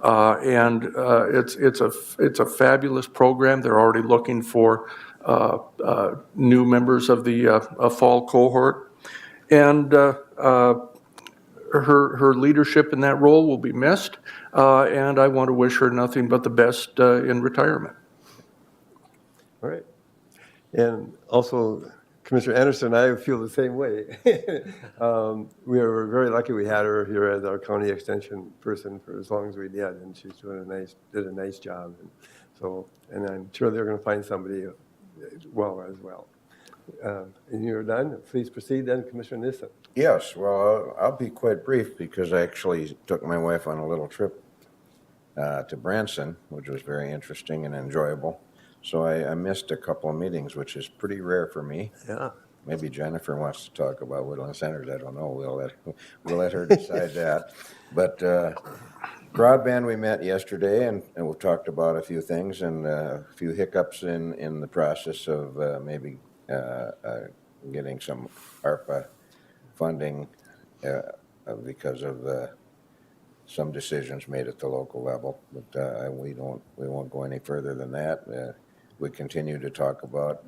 And it's a fabulous program. They're already looking for new members of the fall cohort, and her leadership in that role will be missed. And I want to wish her nothing but the best in retirement. All right. And also, Commissioner Anderson and I feel the same way. We were very lucky we had her here as our county extension person for as long as we did, and she's did a nice job. And so, and I'm sure they're going to find somebody well as well. And you're done. Please proceed then, Commissioner Nissen. Yes, well, I'll be quite brief because I actually took my wife on a little trip to Branson, which was very interesting and enjoyable. So I missed a couple of meetings, which is pretty rare for me. Yeah. Maybe Jennifer wants to talk about Woodland Centers. I don't know. We'll let her decide that. But broadband, we met yesterday and we talked about a few things and a few hiccups in the process of maybe getting some ARPA funding because of some decisions made at the local level. But we won't go any further than that. We continue to talk about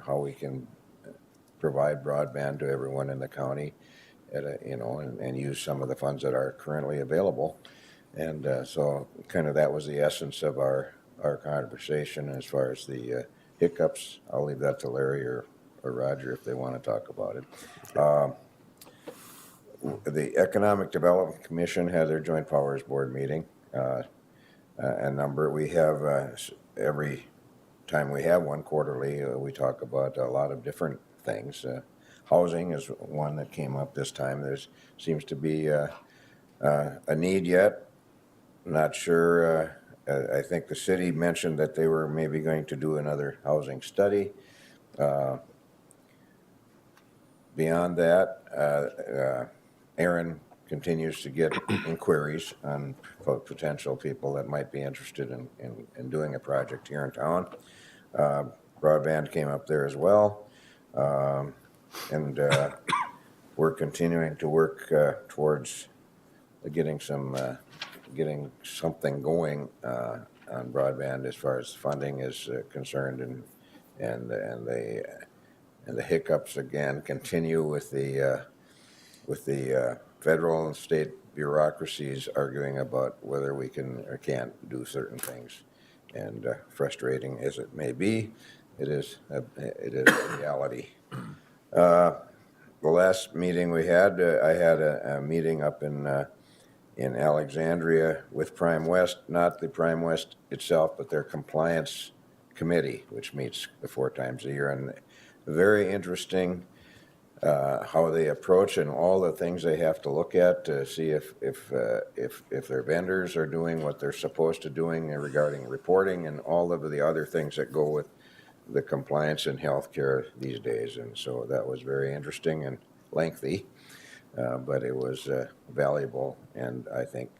how we can provide broadband to everyone in the county, and use some of the funds that are currently available. And so kind of that was the essence of our conversation. As far as the hiccups, I'll leave that to Larry or Roger if they want to talk about it. The Economic Development Commission had their Joint Powers Board meeting. We have every time we have one quarterly, we talk about a lot of different things. Housing is one that came up this time. There seems to be a need yet. Not sure. I think the city mentioned that they were maybe going to do another housing study. Beyond that, Aaron continues to get inquiries on potential people that might be interested in doing a project here in town. Broadband came up there as well. And we're continuing to work towards getting something going on broadband as far as funding is concerned, and the hiccups again continue with the federal and state bureaucracies arguing about whether we can or can't do certain things. And frustrating as it may be, it is a reality. The last meeting we had, I had a meeting up in Alexandria with Prime West, not the Prime West itself, but their compliance committee, which meets 4 times a year, and very interesting how they approach and all the things they have to look at to see if their vendors are doing what they're supposed to doing regarding reporting and all of the other things that go with the compliance in healthcare these days. And so that was very interesting and lengthy, but it was valuable, and I think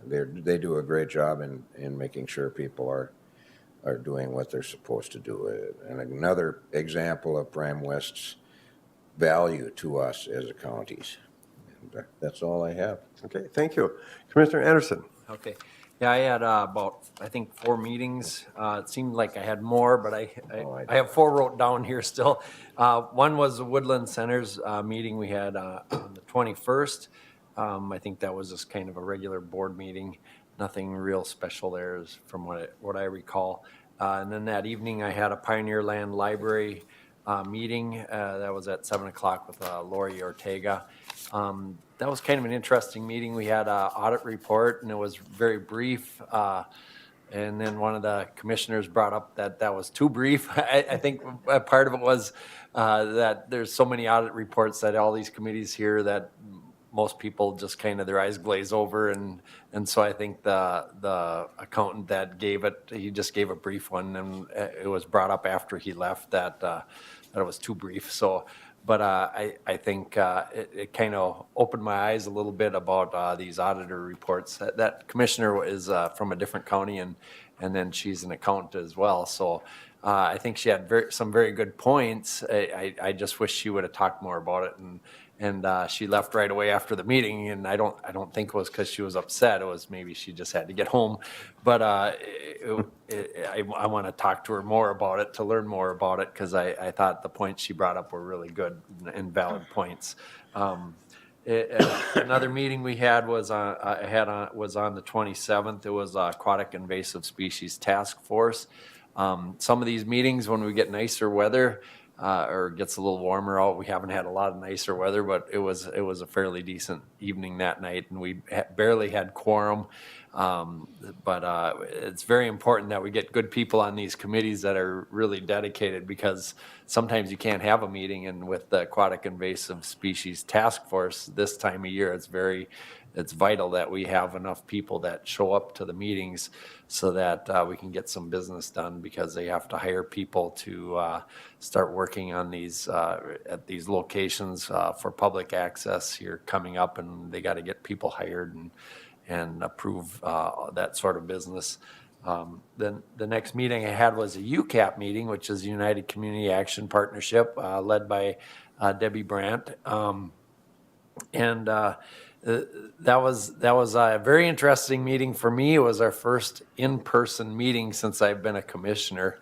they do a great job in making sure people are doing what they're supposed to do. And another example of Prime West's value to us as counties. And that's all I have. Okay, thank you. Commissioner Anderson? Okay. Yeah, I had about, I think, 4 meetings. It seemed like I had more, but I have 4 wrote down here still. One was the Woodland Centers meeting we had on the 21st. I think that was just kind of a regular board meeting. Nothing real special there is from what I recall. And then that evening I had a Pioneer Land Library meeting. That was at 7 o'clock with Lori Ortega. That was kind of an interesting meeting. We had an audit report, and it was very brief. And then one of the commissioners brought up that was too brief. I think part of it was that there's so many audit reports that all these committees hear that most people just kind of their eyes glaze over. And so I think the accountant that gave it, he just gave a brief one, and it was brought up after he left that it was too brief. So. But I think it kind of opened my eyes a little bit about these auditor reports. That commissioner is from a different county, and then she's an accountant as well. So I think she had some very good points. I just wish she would have talked more about it. And she left right away after the meeting, and I don't think it was because she was upset. It was maybe she just had to get home. But I want to talk to her more about it, to learn more about it, because I thought the points she brought up were really good and valid points. Another meeting we had was on the 27th. It was Aquatic Invasive Species Task Force. Some of these meetings, when we get nicer weather, or gets a little warmer out. We haven't had a lot of nicer weather, but it was a fairly decent evening that night, and we barely had quorum. But it's very important that we get good people on these committees that are really dedicated, because sometimes you can't have a meeting. And with the Aquatic Invasive Species Task Force this time of year, it's vital that we have enough people that show up to the meetings so that we can get some business done, because they have to hire people to start working on these at these locations for public access here coming up, and they got to get people hired and approve that sort of business. Then the next meeting I had was a UCAP meeting, which is United Community Action Partnership, led by Debbie Brandt. That was a very interesting meeting for me. It was our first in-person meeting since I've been a commissioner,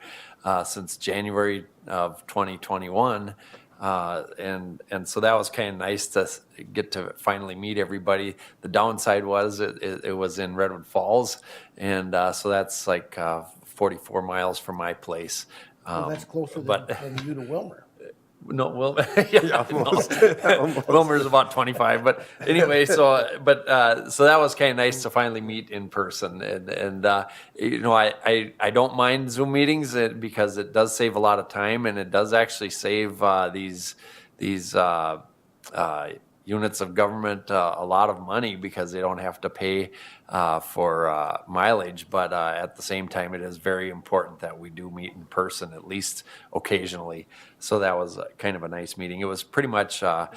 since January of 2021. And so that was kind of nice to get to finally meet everybody. The downside was it was in Redwood Falls, and so that's like 44 miles from my place. So that's closer but- than you to Wilmer. No, yeah, no. Wilmer's about 25, but anyway, so that was kind of nice to finally meet in person, and I don't mind Zoom meetings because it does save a lot of time, and it does actually save these units of government a lot of money because they don't have to pay for mileage. But at the same time, it is very important that we do meet in person at least occasionally. So that was kind of a nice meeting. It was pretty much a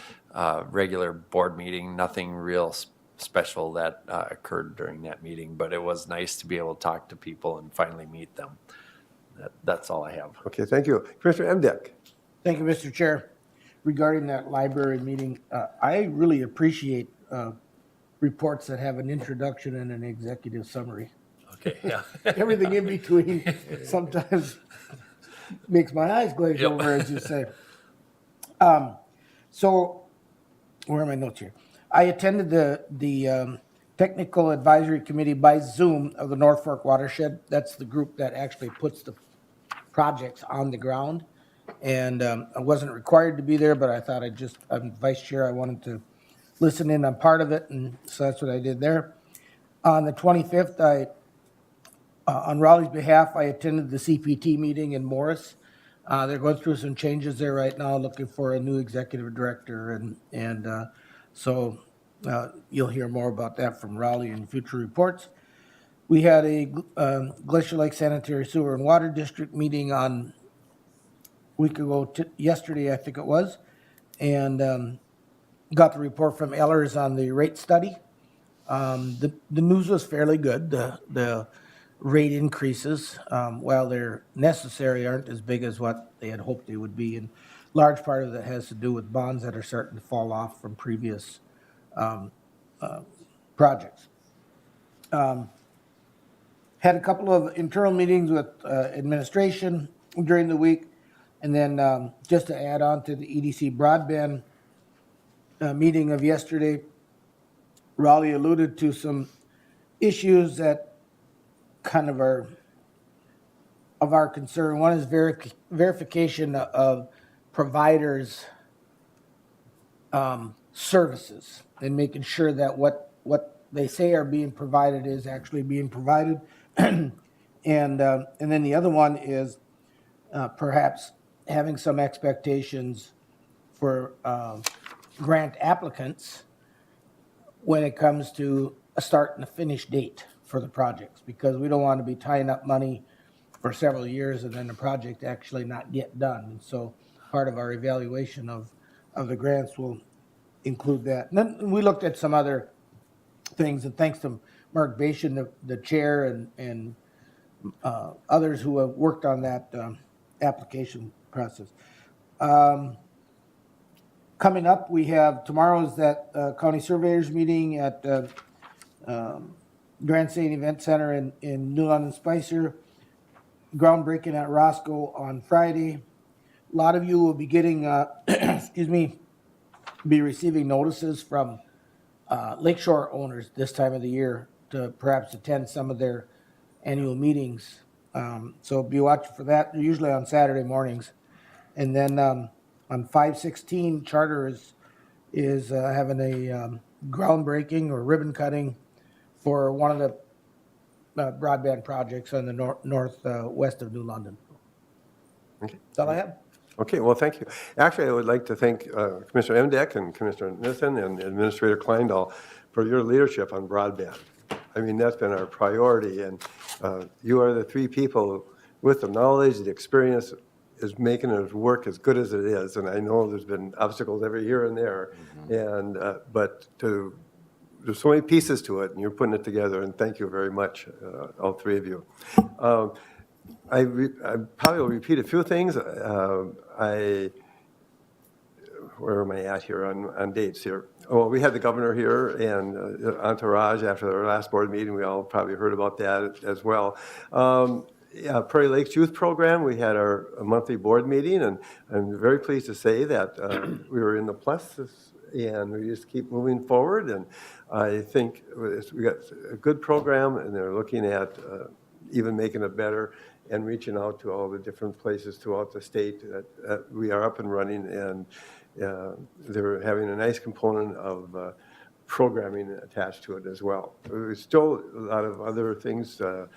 regular board meeting, nothing real special that occurred during that meeting. But it was nice to be able to talk to people and finally meet them. That's all I have. Okay, thank you. Commissioner Emdek. Thank you, Mr. Chair. Regarding that library meeting, I really appreciate reports that have an introduction and an executive summary. Okay, yeah. Everything in between sometimes makes my eyes glaze Yep. over, as you say. So, where are my notes here? I attended the Technical Advisory Committee by Zoom of the North Fork Watershed. That's the group that actually puts the projects on the ground. And I wasn't required to be there, but I thought I'm vice chair, I wanted to listen in on part of it, and so that's what I did there. On the 25th, on Raleigh's behalf, I attended the CPT meeting in Morris. They're going through some changes there right now, looking for a new executive director, and so you'll hear more about that from Raleigh in future reports. We had a Glacier Lake Sanitary Sewer and Water District meeting on week ago, yesterday, I think it was, and got the report from Ellers on the rate study. The news was fairly good. The rate increases, while they're necessary, aren't as big as what they had hoped they would be. And large part of that has to do with bonds that are starting to fall off from previous projects. Had a couple of internal meetings with administration during the week. And then just to add on to the EDC broadband meeting of yesterday, Raleigh alluded to some issues that kind of are of our concern. One is verification of providers' services and making sure that what they say are being provided is actually being provided. And then the other one is perhaps having some expectations for grant applicants when it comes to a start and a finish date for the projects, because we don't want to be tying up money for several years and then the project actually not get done. And so part of our evaluation of the grants will include that. And then we looked at some other things, and thanks to Mark Bashan, the chair, and others who have worked on that application process. Coming up, we have tomorrow's that county surveyors meeting at Grand State Event Center in New London Spicer. Groundbreaking at Roscoe on Friday. A lot of you will be getting, be receiving notices from lakeshore owners this time of the year to perhaps attend some of their annual meetings. So be watching for that. They're usually on Saturday mornings. And then on 5/16, Charter is having a groundbreaking or ribbon cutting for one of the broadband projects on the northwest of New London. Okay. That's all I have. Okay, well, thank you. Actually, I would like to thank Commissioner Emdek and Commissioner Nissen and Administrator Kleindahl for your leadership on broadband. I mean, that's been our priority, and you are the three people with the knowledge, the experience, is making it work as good as it is. And I know there's been obstacles every here and there, and but there's so many pieces to it, and you're putting it together, and thank you very much, all three of you. I probably will repeat a few things. Where am I at here on dates here? Well, we had the governor here and entourage after our last board meeting. We all probably heard about that as well. Prairie Lakes Youth Program, we had our monthly board meeting, and I'm very pleased to say that we were in the plus, and we just keep moving forward. And I think we got a good program, and they're looking at even making it better. and reaching out to all the different places throughout the state that we are up and running, and they're having a nice component of programming attached to it as well. There's still a lot of other things to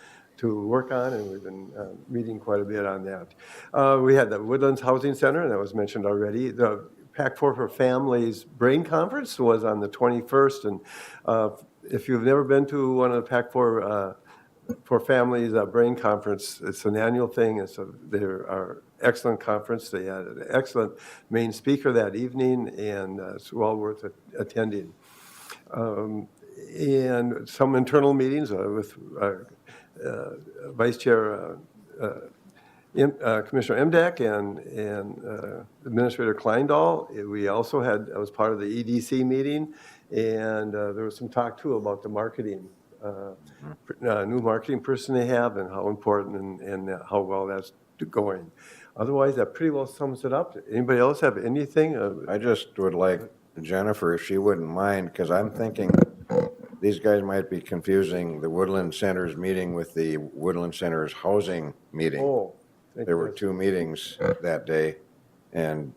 work on, and we've been meeting quite a bit on that. We had the Woodlands Housing Center, and that was mentioned already. The PAC4 for Families Brain Conference was on the 21st, and if you've never been to one of the PAC4 for Families Brain Conference, it's an annual thing. They're our excellent conference. They had an excellent main speaker that evening, and it's well worth attending. And some internal meetings with Vice Chair Commissioner Emdek and Administrator Kleindahl. We also had, I was part of the EDC meeting, and there was some talk too about the marketing, new marketing person they have and how important and how well that's going. Otherwise, that pretty well sums it up. Anybody else have anything? I just would like Jennifer, if she wouldn't mind, because I'm thinking these guys might be confusing the Woodland Center's meeting with the Woodland Center's housing meeting. Oh, There were two meetings that day, and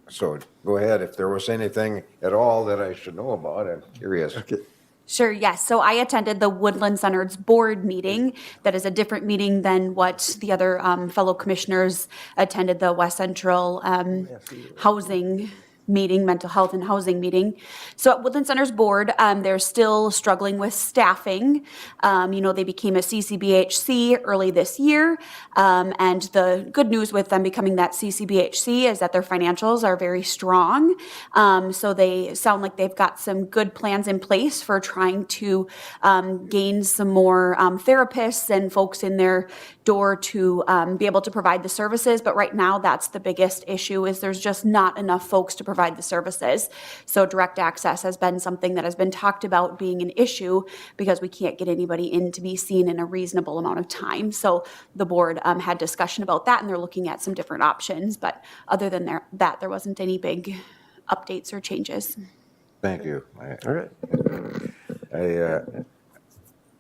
so go ahead. If there was anything at all that I should know about, I'm curious. Okay. Sure, yes. So I attended the Woodland Center's board meeting. That is a different meeting than what the other fellow commissioners attended, the West Central Housing meeting, mental health and housing meeting. So at Woodland Center's board, they're still struggling with staffing. They became a CCBHC early this year. And the good news with them becoming that CCBHC is that their financials are very strong. So they sound like they've got some good plans in place for trying to gain some more therapists and folks in their door to be able to provide the services. But right now, that's the biggest issue, is there's just not enough folks to provide the services. So direct access has been something that has been talked about being an issue because we can't get anybody in to be seen in a reasonable amount of time. So the board had discussion about that, and they're looking at some different options. But other than that, there wasn't any big updates or changes. Thank you. All right.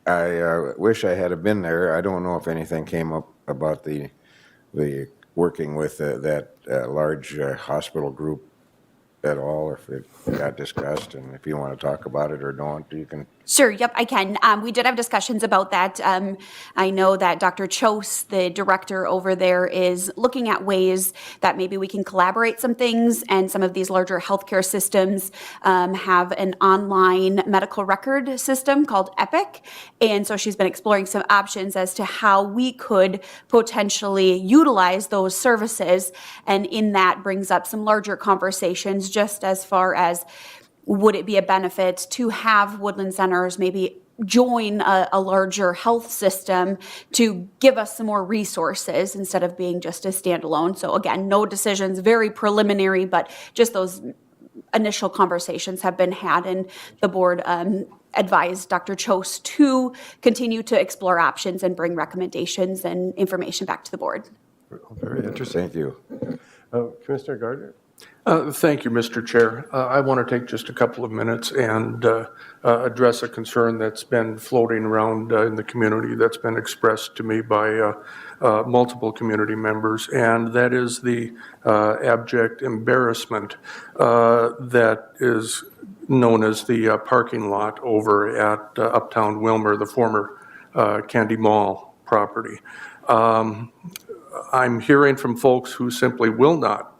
I wish I had been there. I don't know if anything came up about the working with that large hospital group at all, or if it got discussed, and if you want to talk about it or don't, you can. Sure, yep, I can. We did have discussions about that. I know that Dr. Chose, the director over there, is looking at ways that maybe we can collaborate some things, and some of these larger healthcare systems have an online medical record system called Epic. And so she's been exploring some options as to how we could potentially utilize those services. And in that brings up some larger conversations, just as far as would it be a benefit to have Woodland Centers maybe join a larger health system to give us some more resources instead of being just a standalone. So again, no decisions, very preliminary, but just those initial conversations have been had, and the board advised Dr. Chose to continue to explore options and bring recommendations and information back to the board. Very interesting. Thank you. Commissioner Gardner? Thank you, Mr. Chair. I want to take just a couple of minutes and address a concern that's been floating around in the community, that's been expressed to me by multiple community members, and that is the abject embarrassment that is known as the parking lot over at Uptown Willmar, the former Candy Mall property. I'm hearing from folks who simply will not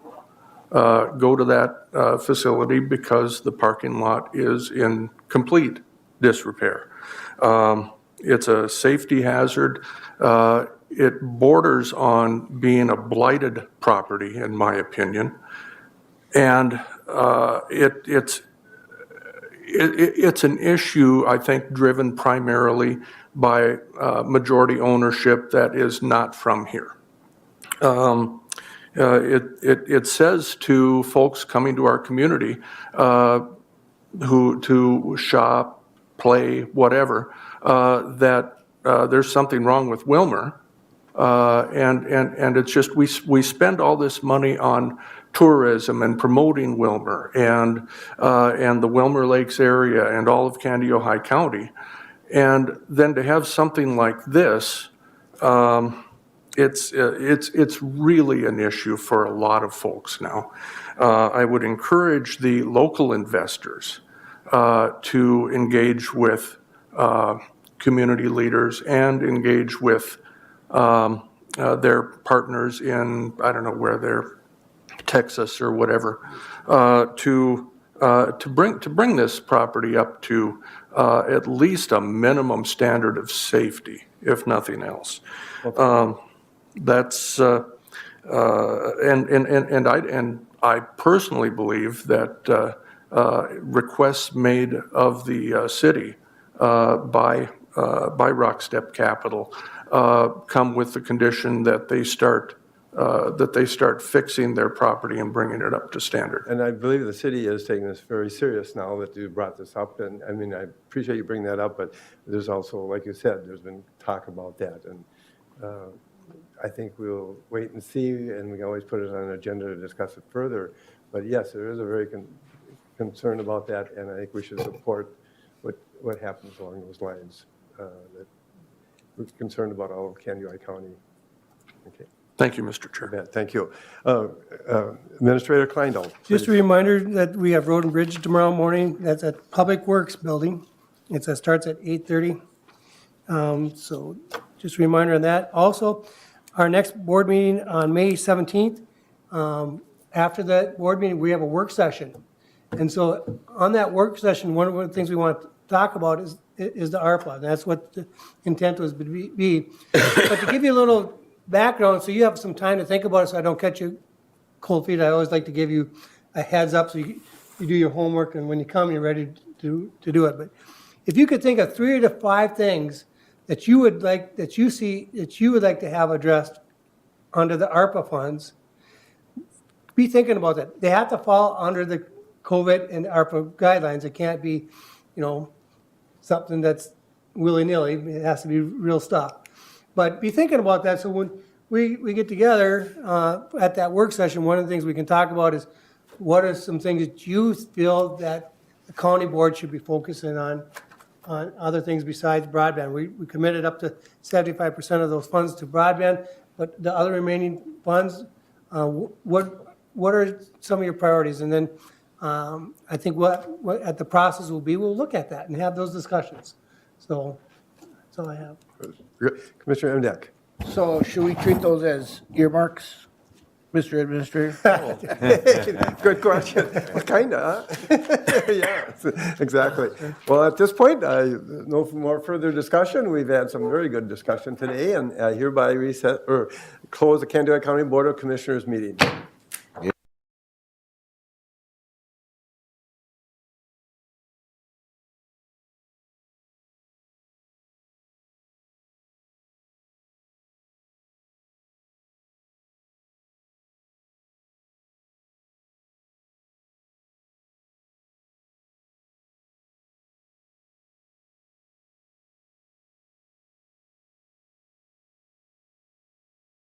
go to that facility because the parking lot is in complete disrepair. It's a safety hazard. It borders on being a blighted property, in my opinion. And it's an issue, I think, driven primarily by majority ownership that is not from here. It says to folks coming to our community who to shop, play, whatever, that there's something wrong with Willmar, and it's just we spend all this money on tourism and promoting Willmar and the Willmar Lakes area and all of Candiota County, and then to have something like this. it's really an issue for a lot of folks now. I would encourage the local investors to engage with community leaders and engage with their partners in, I don't know where they're, Texas or whatever, to bring this property up to at least a minimum standard of safety, if nothing else. That's I personally believe that requests made of the city by Rockstep Capital come with the condition that they start fixing their property and bringing it up to standard. And I believe the city is taking this very serious now that you brought this up. And I mean, I appreciate you bringing that up, but there's also, like you said, there's been talk about that. And I think we'll wait and see, and we can always put it on an agenda to discuss it further. But yes, there is a very concern about that, and I think we should support what happens along those lines. That we're concerned about all of Candioi County. Okay. Thank you, Mr. Chair. Thank you. Administrator Kleindl. Just a reminder that we have Road and Bridge tomorrow morning. That's at Public Works Building. It starts at 8:30. So just a reminder on that. Also, our next board meeting on May 17th. After that board meeting, we have a work session. And so on that work session, one of the things we want to talk about is the ARPA. That's what the intent was to be. But to give you a little background, so you have some time to think about it, so I don't catch you cold feet, I always like to give you a heads up so you do your homework, and when you come, you're ready to do it. But if you could think of 3 to 5 things that you would like, that you see, that you would like to have addressed under the ARPA funds, be thinking about that. They have to fall under the COVID and ARPA guidelines. It can't be, something that's willy-nilly. It has to be real stuff. But be thinking about that, so when we get together at that work session, one of the things we can talk about is what are some things that you feel that the county board should be focusing on other things besides broadband. We committed up to 75% of those funds to broadband, but the other remaining funds, what are some of your priorities? And then I think what at the process will be, we'll look at that and have those discussions. So that's all I have. Commissioner Emdek. So should we treat those as earmarks, Mr. Administrator? Good question. Kind of, huh? Yeah, exactly. Well, at this point, no more further discussion. We've had some very good discussion today, and hereby reset or close the Candioi County Board of Commissioners meeting.